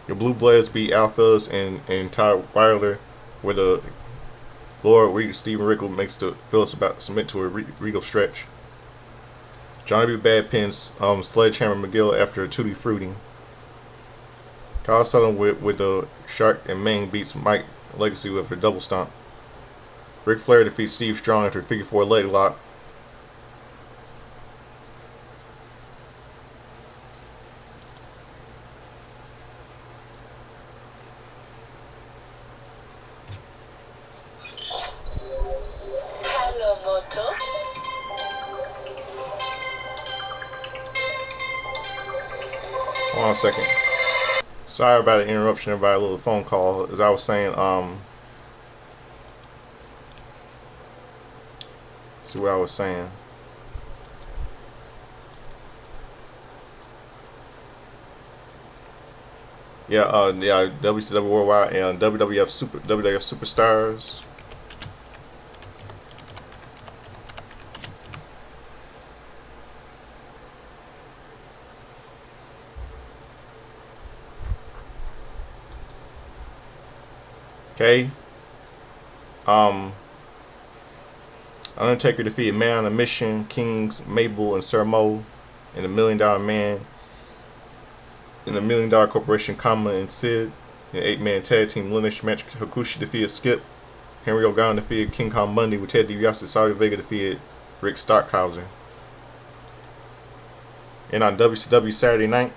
The Blue Bloods beat Alphas and Todd Wilder, where the Lord Stephen Rickle makes the Phillips about to submit to a regal stretch. Johnny B. Bad pins Sledgehammer McGill after a Tutti Frutti. Kyle Sutton with the Shark and Ming beats Mike Legacy with a double stomp. Ric Flair defeats Steve Strong after a figure four leg lock. Hello, Moto. Hold on a second. Sorry about the interruption, everybody. A little phone call. As I was saying, see what I was saying. Yeah, WCW Worldwide and WWF Superstars. Okay. Um, Undertaker defeated Man on a Mission, Kings, Mabel, and Sir Mo in the $1 Million Man in the $1 Million Corporation, Kama and Sid in an 8-man tag team lineage match. Hakushi defeated Skip. Henry Ogawa defeated King Kong Bundy with Ted DiBiase. Savio Vega defeated Rick Stockhauser. And on WCW Saturday night,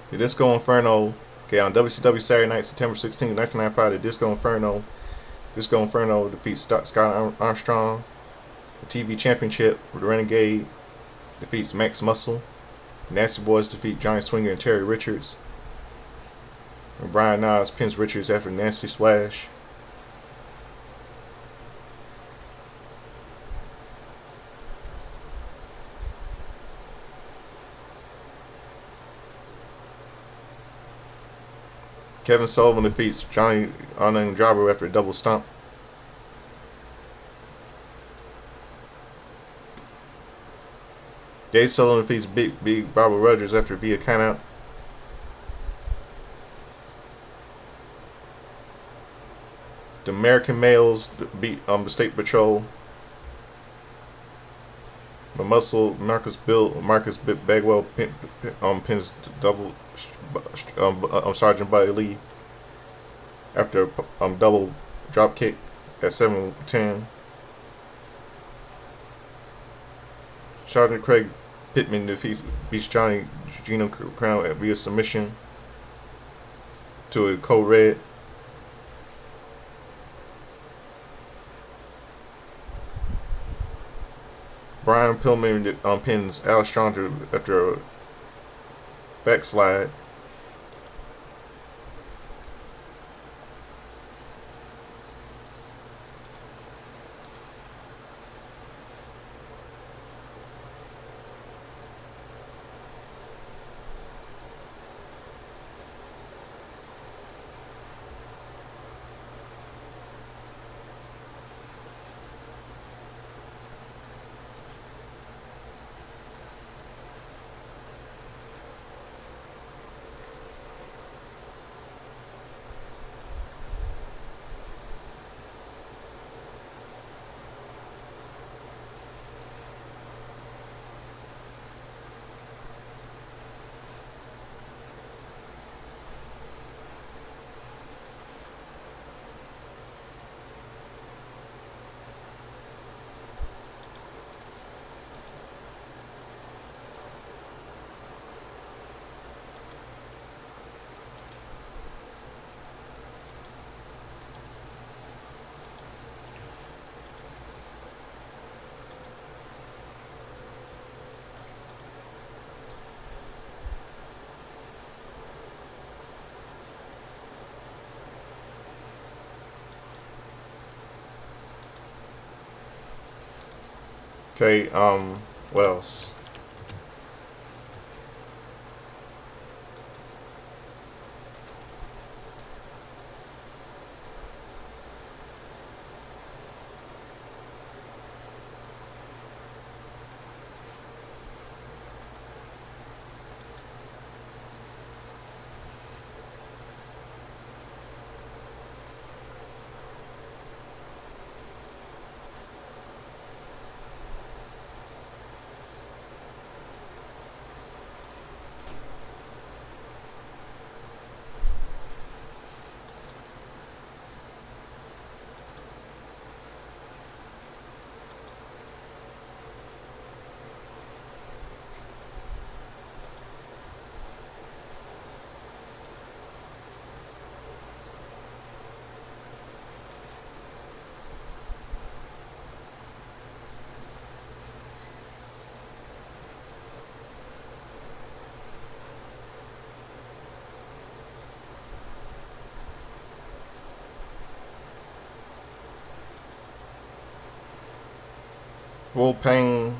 the Disco Inferno. Okay, on WCW Saturday night, September 16, 1995, the Disco Inferno defeats Scott Armstrong. The TV Championship with the Renegade defeats Max Muscle. The Nasty Boys defeat Johnny Swinger and Terry Richards. And Brian Nas pins Richards after nasty splash. Kevin Sullivan defeats Johnny Unknown Jobber after a double stomp. Dave Sullivan defeats Big Barbara Rogers after via countout. The American Males beat the State Patrol. The Muscle Marcus Bagwell pins double Sergeant Buddy Lee after a double drop kick at 7:10. Sergeant Craig Pittman beats Johnny Gino Crown via submission to a code red. Brian Pillman pins Al Strong after a backslide. Okay, what else? Will Payne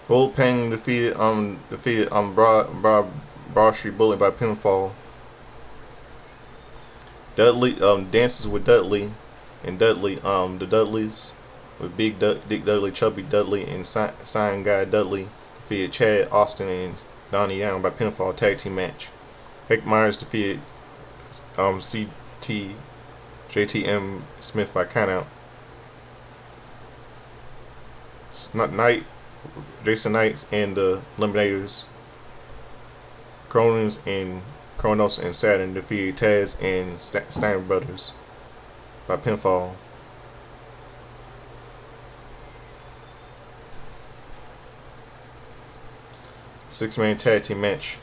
Bull Payne defeated Broad Street Bully by pinfall. Dudley dances with Dudley and the Dudleys with Dick Dudley, Chubby Dudley, and Sign Guy Dudley defeated Chad Austin and Donnie Young by pinfall tag team match. Heck Myers defeated CT JTM Smith by countout. Knight Jason Knights and the Eliminators, Kronos and Saturn defeated Taz and Steiner Brothers by pinfall. Six-man tag team match.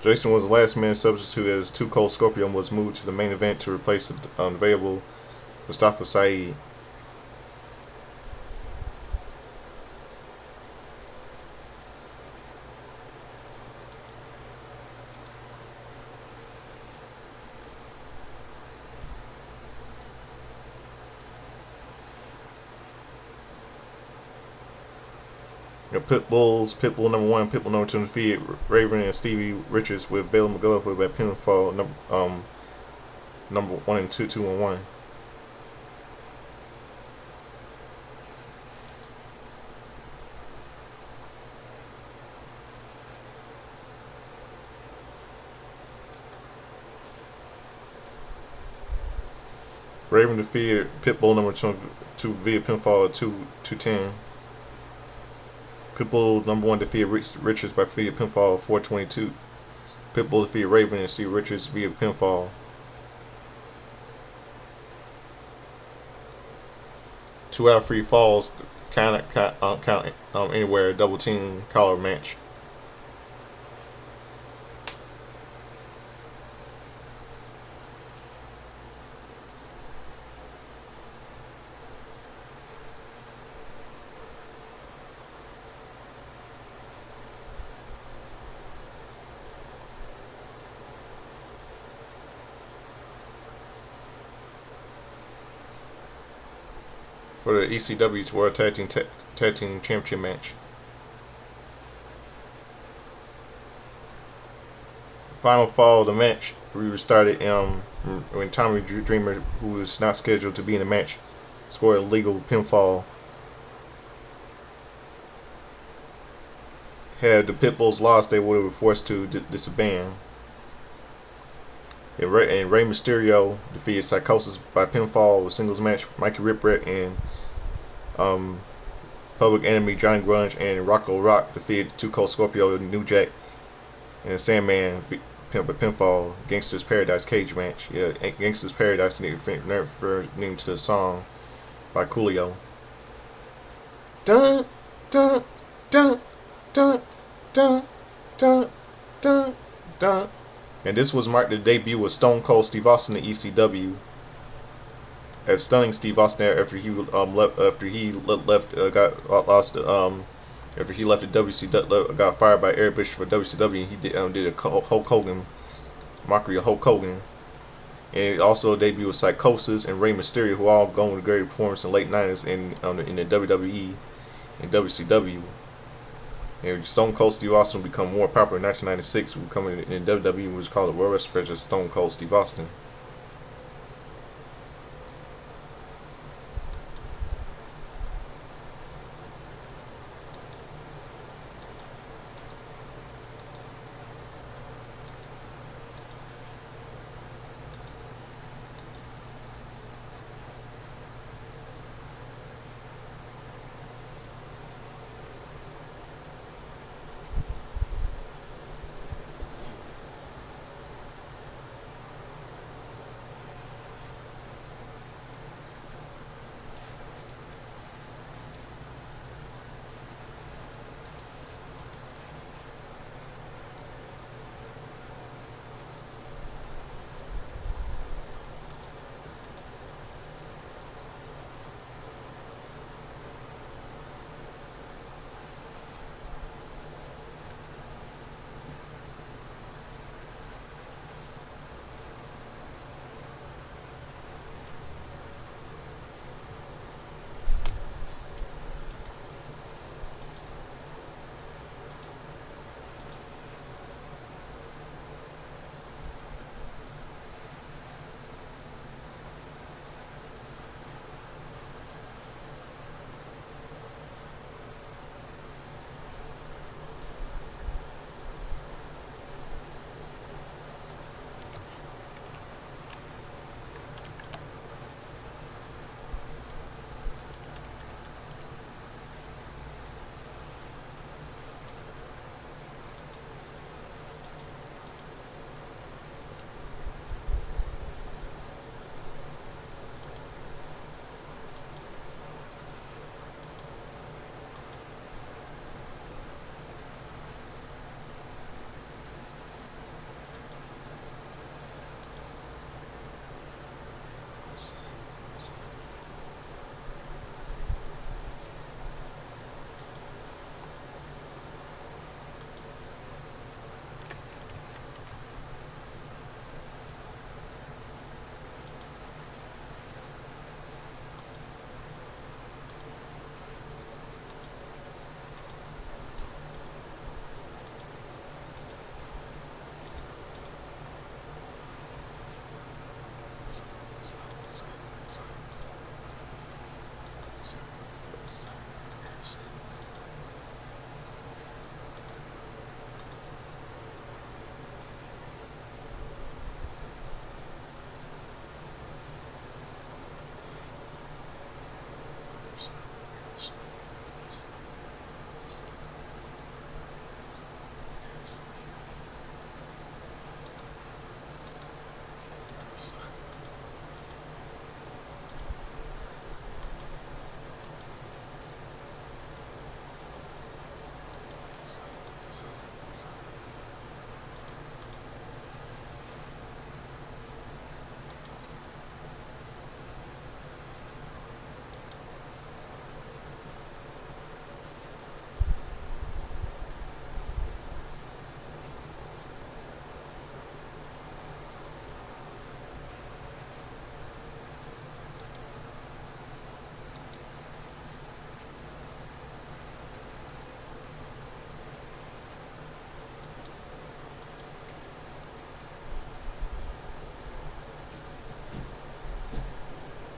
Jason was the last man substitute as Too Cold Scorpio was moved to the main event to replace the unavailable Mustafa Saeed. Pitbull number one, Pitbull number two defeated Raven and Stevie Richards with Bailey McGuff with a pinfall number one and two and one. Raven defeated Pitbull number two via pinfall at 210. Pitbull number one defeated Richards by via pinfall 422. Pitbull defeated Raven and Steve Richards via pinfall. 2 out of 3 falls count anywhere, double team collar match. For the ECW World Tag Team Championship match. Final fall of the match, we restarted when Tommy Dreamer, who was not scheduled to be in the match, scored a legal pinfall. Had the Pitbulls lost, they would have been forced to disband. And Rey Mysterio defeated Psychosis by pinfall with singles match. Mikey Whipwreck and Public Enemy Johnny Grunge and Rocco Rock defeated Too Cold Scorpio, New Jack, and Sandman by pinfall. Gangsta's Paradise cage match. Yeah, Gangsta's Paradise referring to the song by Coolio. Dun dun dun dun dun dun dun dun. And this was marked the debut of Stone Cold Steve Austin in ECW, as stunning Steve Austin after he left after he left the WCW, got fired by Eric Bischoff for WCW, and he did a Hulk Hogan mockery of Hulk Hogan. And also debut of Psychosis and Rey Mysterio, who all going with great performance in the late 90s in the WWE and WCW. And Stone Cold Steve Austin become more popular in 1996, becoming in WWE, which was called the World Wrestling Federation Stone Cold Steve Austin.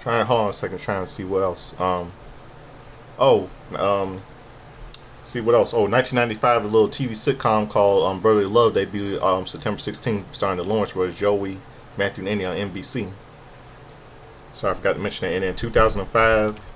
Trying hold on a second, trying to see what else. Oh, see what else. Oh, 1995, a little TV sitcom called Brotherly Love debuted September 16th, starring the Lawrence brothers, Joey, Matthew, and Andy on NBC. So I forgot to mention that. And then 2005,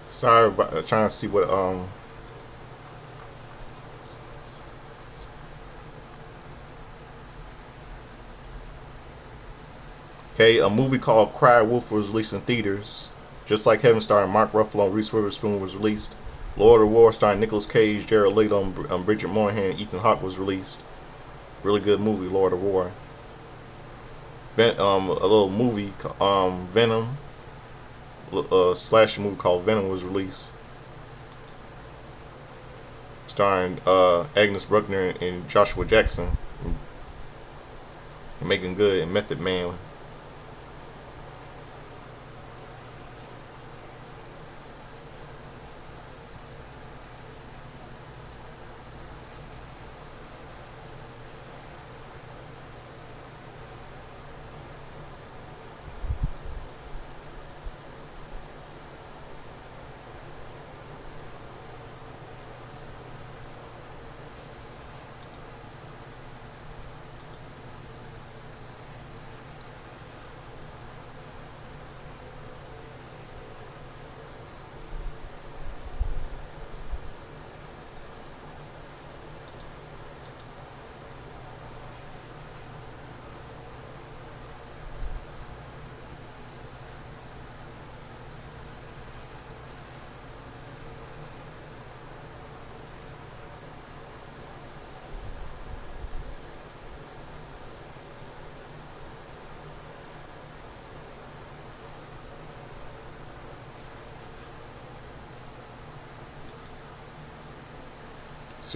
sorry about trying to see what Okay, a movie called Cry Wolf was released in theaters. Just Like Heaven starring Mark Ruffalo and Reese Witherspoon was released. Lord of War starring Nicolas Cage, Jared Leto, and Bridget Moynahan and Ethan Hawke was released. Really good movie, Lord of War. A little movie, Venom, a slasher movie called Venom was released, starring Agnes Bruckner and Joshua Jackson, and Megan Good and Method Man.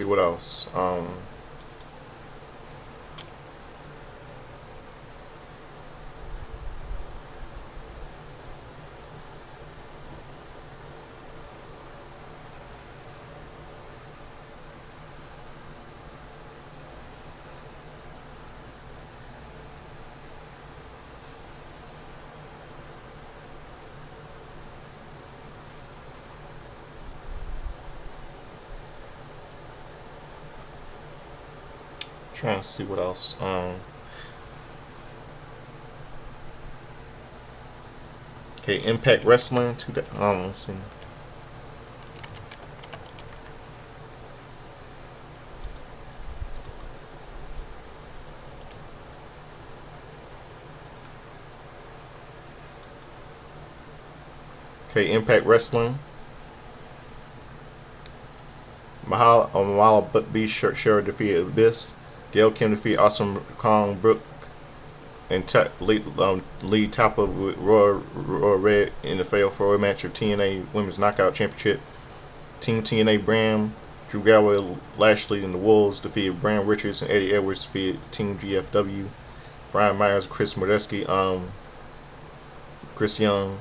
see what else. Trying to see what else. Okay, Impact Wrestling. Let's see. Okay, Impact Wrestling. Mahala B. Shera defeated Abyss. Gail Kim defeated Awesome Kong Brooke and lead top of Royal Red in the fatal four-way match of TNA Women's Knockout Championship. Team TNA Bram, Drew Galloway, Lashley, and the Wolves defeated Bram Richards and Eddie Edwards defeated Team GFW. Brian Myers, Chris Modesky, Chris Young,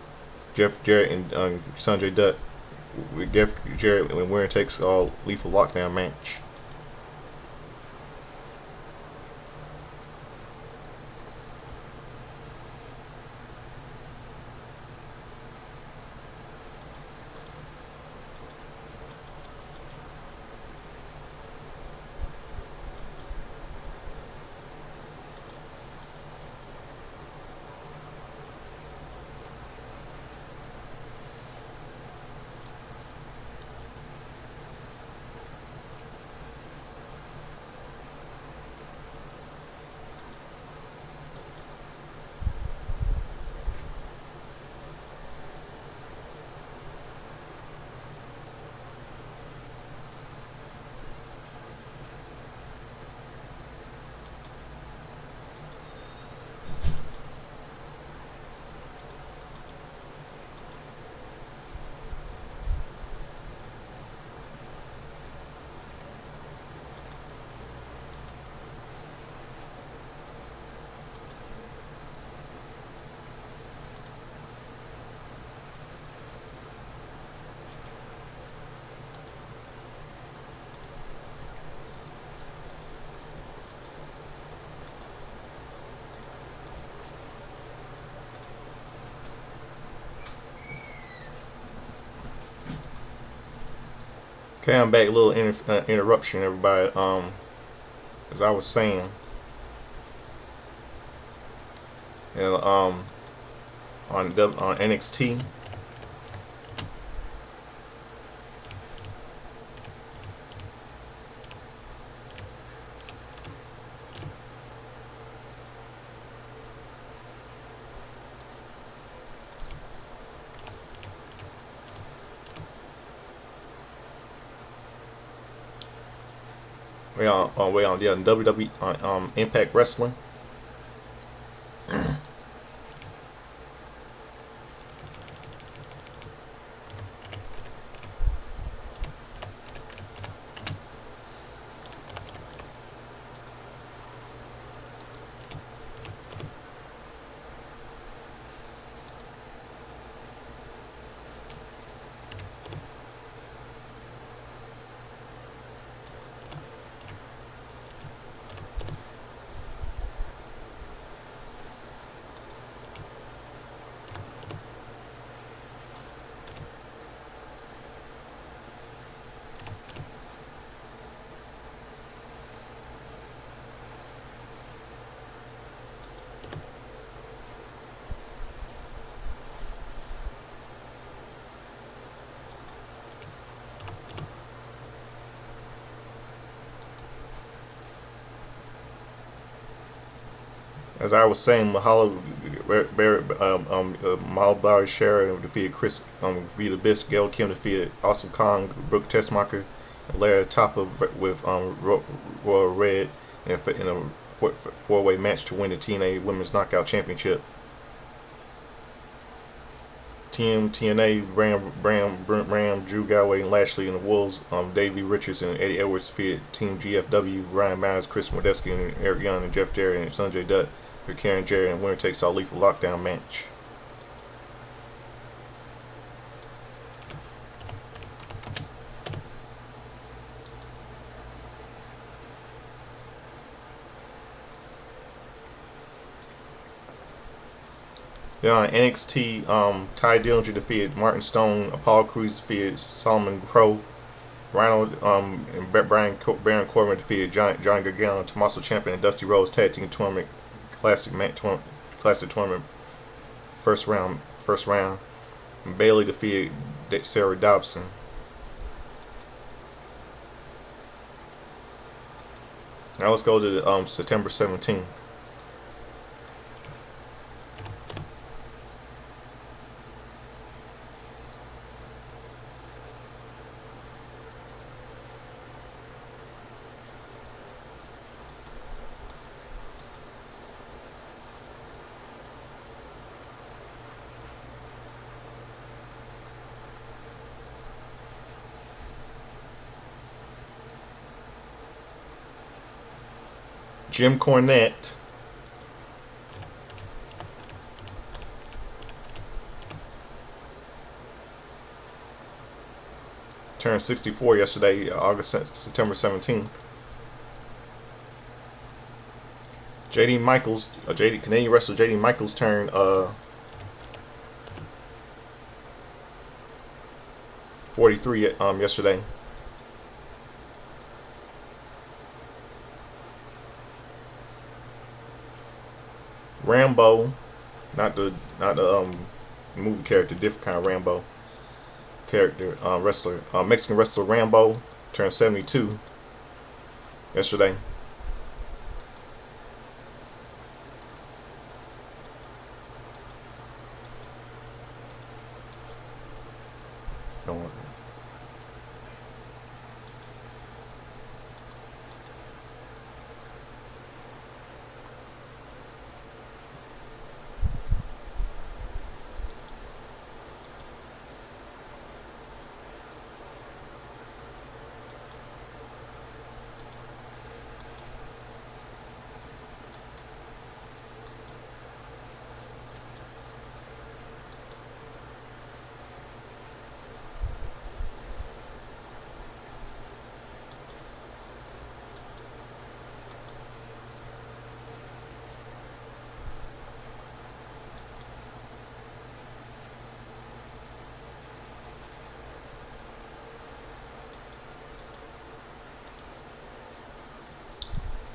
Jeff Jarrett, and Sanjay Dutt. With Jeff Jarrett and winner takes all lethal lockdown match. Okay, I'm back. A little interruption, everybody. As I was saying, you know, on NXT, way on WWE on Impact Wrestling. As I was saying, Mahalo Barry Shera defeated Chris beat Abyss. Gail Kim defeated Awesome Kong, Brooke Tessmacher, and Larry top of with Royal Red in a four-way match to win the TNA Women's Knockout Championship. TNA, Ram, Drew Galloway and Lashley and the Wolves, Davey Richards and Eddie Edwards defeated Team GFW, Ryan Myers, Chris Modeski and Eric Young and Jeff Jarrett and Sanjay Dutt for Karen Jarrett and winner takes all lethal lockdown match. Then on NXT, Ty Dillinger defeated Martin Stone, Apollo Crews defeated Solomon Crow, Rhino and Baron Corbin defeated John Gargano, Tommaso Ciampa and Dusty Rhodes Tag Team Tournament Classic Tournament first round. And Bayley defeated Sarah Dobson. Now let's go to the, September 17th. Jim Cornette turned 64 yesterday, September 17th. JD Michaels, Canadian wrestler JD Michaels turned 43 yesterday. Rambo, not the movie character, different kind of Rambo character, wrestler, Mexican wrestler Rambo turned 72 yesterday.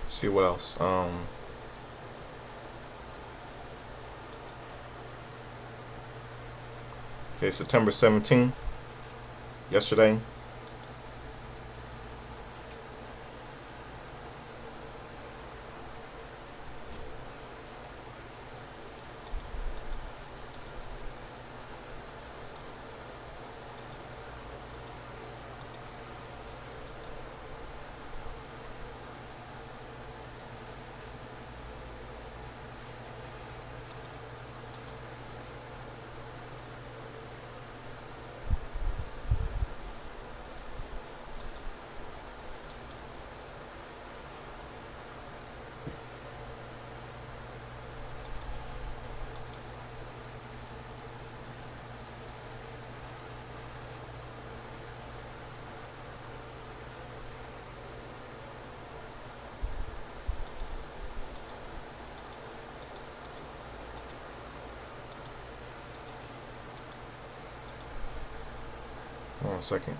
See what else. Okay, September 17th, yesterday. Hold on a second.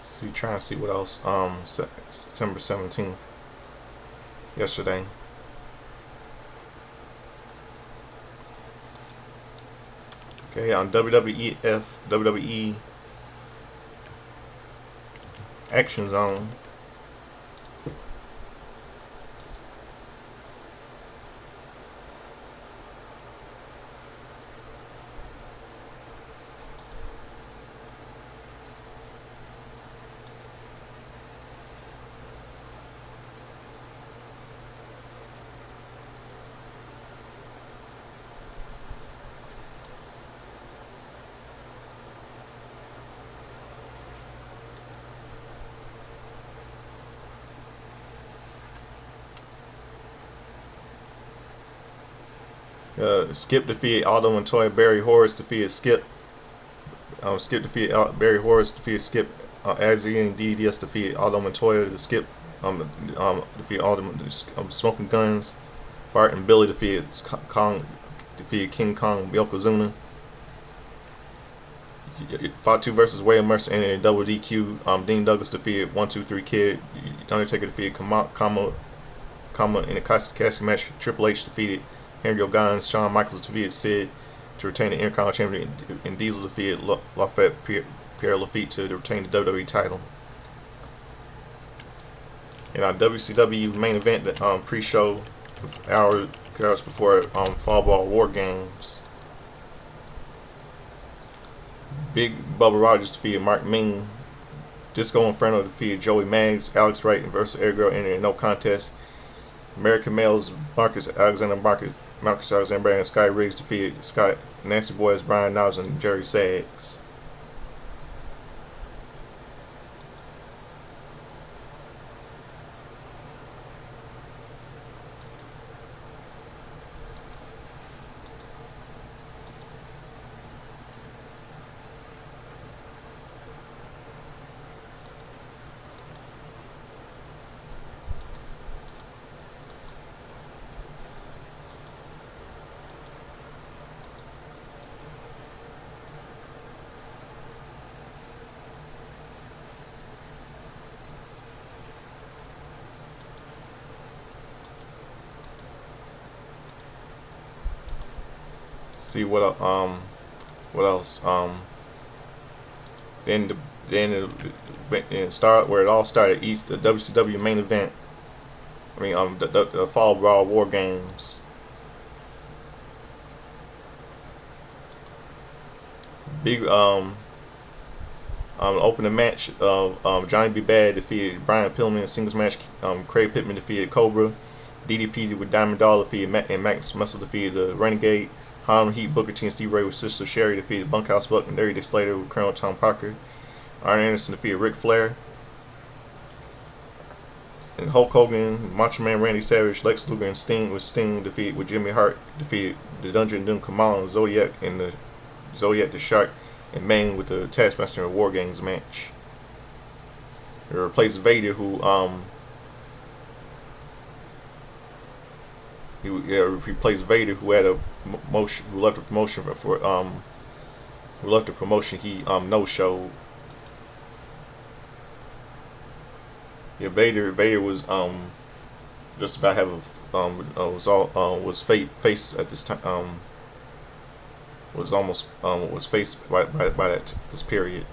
See, trying to see what else. September 17th, yesterday. Okay, on WWE Action Zone. Skip defeated Aldo Montoya. Barry Horus defeated Skip. Skip defeated Barry Horus defeated Skip. Azarian and DDS defeated Aldo Montoya. The Skip defeated Aldo Smoking Guns. Bart and Billy defeated King Kong Yokozuna. Fatu versus Wade Mercer ended in double DQ. Dean Douglas defeated 1-2-3 Kid. Undertaker defeated Kama in a casket match. Triple H defeated Henry O'Gons. Shawn Michaels defeated Sid to retain the Intercontinental Championship, and Diesel defeated Lafayette Pierre Lafitte to retain the WWE title. And our WCW main event, the pre-show, hours before Fall Ball War Games. Big Bubba Rogers defeated Mark Ming. Disco Inferno defeated Joey Maggs. Alex Wright versus Air Girl entered in no contest. American Males Marcus Alexander Brand and Sky Riggs defeated Nasty Boys Brian Knowles and Jerry Saggs. See what else? Then start where it all started. The WCW main event. I mean, the Fall Brawl War Games. Big opening match of Johnny B. Bad defeated Brian Pillman in a singles match. Craig Pittman defeated Cobra. DDP with Diamond Dollar defeated and Max Muscle defeated the Renegade. Harlem Heat, Booker T, and Steve Ray with Sister Sherry defeated Bunkhouse Buck and Larry Dick Slater with Colonel Tom Parker. Arn Anderson defeated Ric Flair. And Hulk Hogan, Macho Man Randy Savage, Lex Luger, and Sting defeated with Jimmy Hart defeated the Dungeon Doom Kamal and Zodiac and the Zodiac the Shark and Mane with the Taskmaster and War Games match. They replaced Vader, who he replaced Vader, who had a motion, who left the promotion who left the promotion. He no showed. Yeah, Vader was just about have was faced at this time was almost was faced by this period.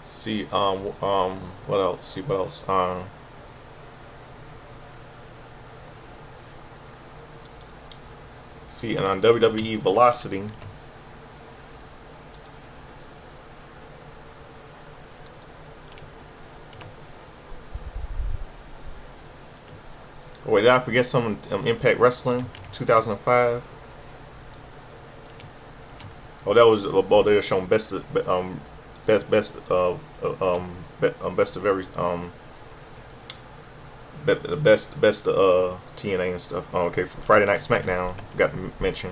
See what else? See what else? See, and on WWE Velocity, oh, wait, did I forget some Impact Wrestling 2005? Oh, that was they were showing best of best of every the best TNA and stuff. Okay, for Friday Night SmackDown, forgot to mention.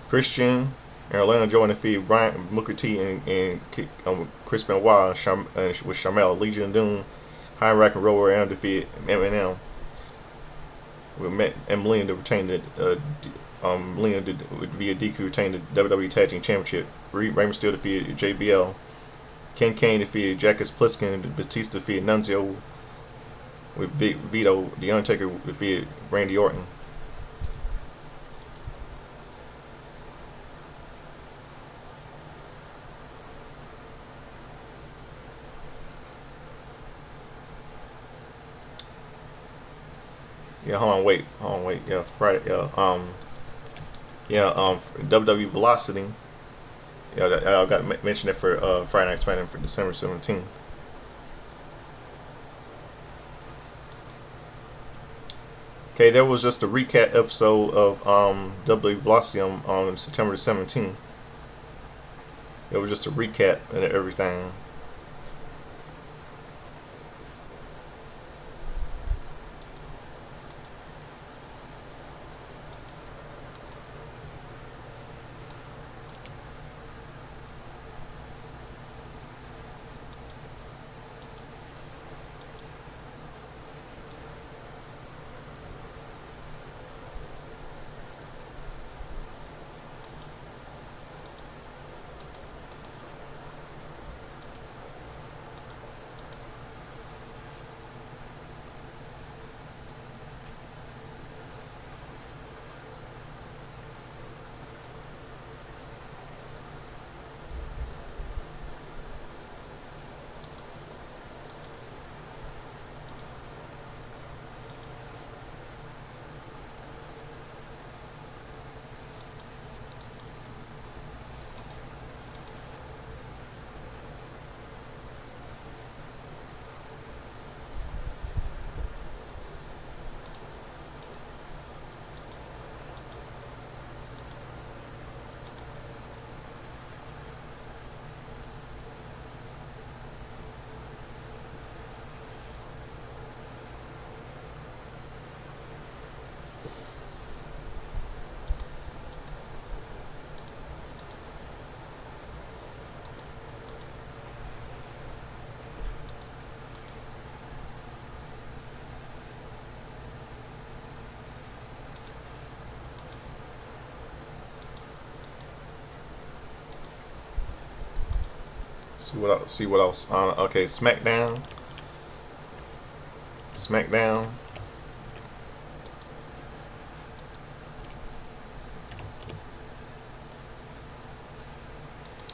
Christian and Orlando Jordan defeated Brian Booker T and Chris Benoit with Sharmell. Legion of Doom, High Rock and Roller and defeated M&M with Melina to retain Melina via DQ retained the WWE Tag Team Championship. Rey Mysterio defeated JBL. Ken Kane defeated Jacques Pliskin. Batista defeated Nunzio with Vito. The Undertaker defeated Randy Orton. Yeah, hold on, wait. Yeah, Friday. WWE Velocity. Yeah, I got to mention it for Friday Night SmackDown for December 17th. Okay, there was just a recap episode of WWE Velocity on September 17th. It was just a recap and everything. See what else. Okay, SmackDown. SmackDown.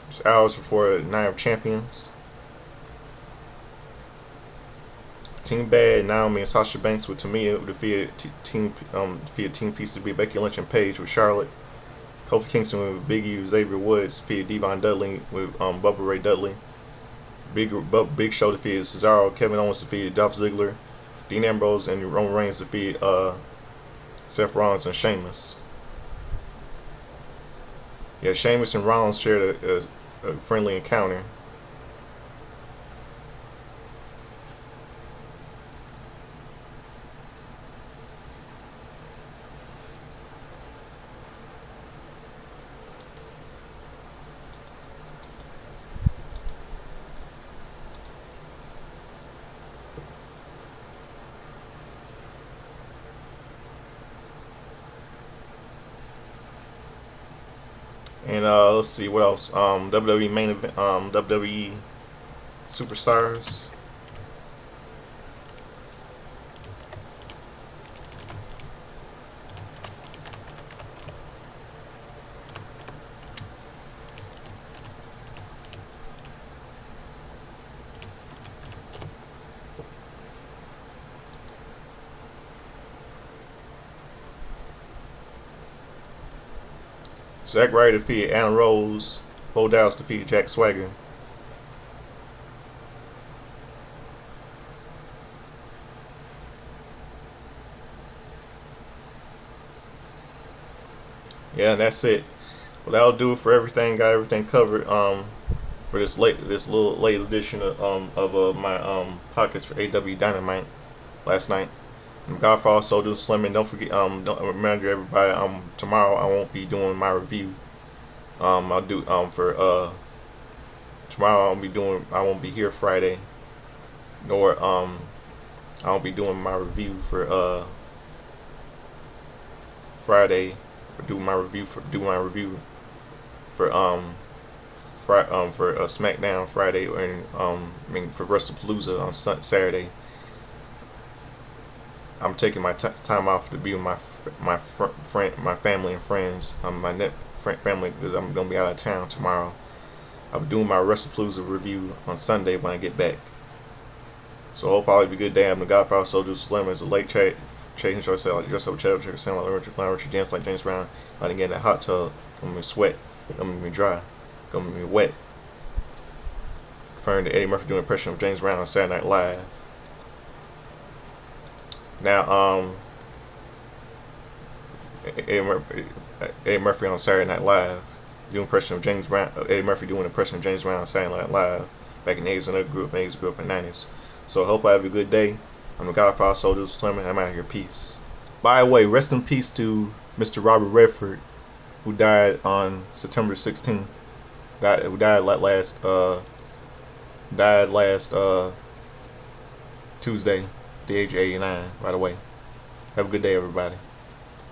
It's hours before Night of Champions. Team Bad, Naomi and Sasha Banks with Tamia defeated Team PCB, Becky Lynch and Paige with Charlotte. Kofi Kingston with Big E, Xavier Woods defeated Devon Dudley with Bubba Ray Dudley. Big Show defeated Cesaro. Kevin Owens defeated Dolph Ziggler. Dean Ambrose and Roman Reigns defeated Seth Rollins and Sheamus. Yeah, Sheamus and Rollins shared a friendly encounter. And let's see what else. WWE main event. WWE Superstars. Zack Ryder defeated Alan Rose. Bo Dallas defeated Jack Swagger. Yeah, and that's it. Well, that'll do it for everything. Got everything covered. For this little late edition of my pockets for AW Dynamite last night. Godfall Soldier Slim, and don't forget don't remind everybody tomorrow I won't be doing my review. I'll do for tomorrow I won't be here Friday, nor I won't be doing my review for Friday do my review for for SmackDown Friday, and for WrestlePalooza on Saturday. I'm taking my time off to be with my family and friends, family, because I'm gonna be out of town tomorrow. I'll be doing my WrestlePalooza review on Sunday when I get back. So I hope all have a good day. I'm the Godfather Soldier Slim. It's a late chat. Chasing short sale, dress up, chat, sound like Richard, dance like James Brown. Letting get in that hot tub. Gonna be sweat. Gonna be dry. Gonna be wet. Referring to Eddie Murphy doing an impression of James Brown on Saturday Night Live. Now, Eddie Murphy on Saturday Night Live doing impression of James Brown. Eddie Murphy doing an impression of James Brown on Saturday Night Live back in the 80s, and other group in the 90s. So I hope I have a good day. I'm the Godfather Soldier Slim, and I'm out here. Peace. By the way, rest in peace to Mr. Robert Redford, who died on September 16th. Who died last Tuesday, the age of 89. By the way, have a good day, everybody.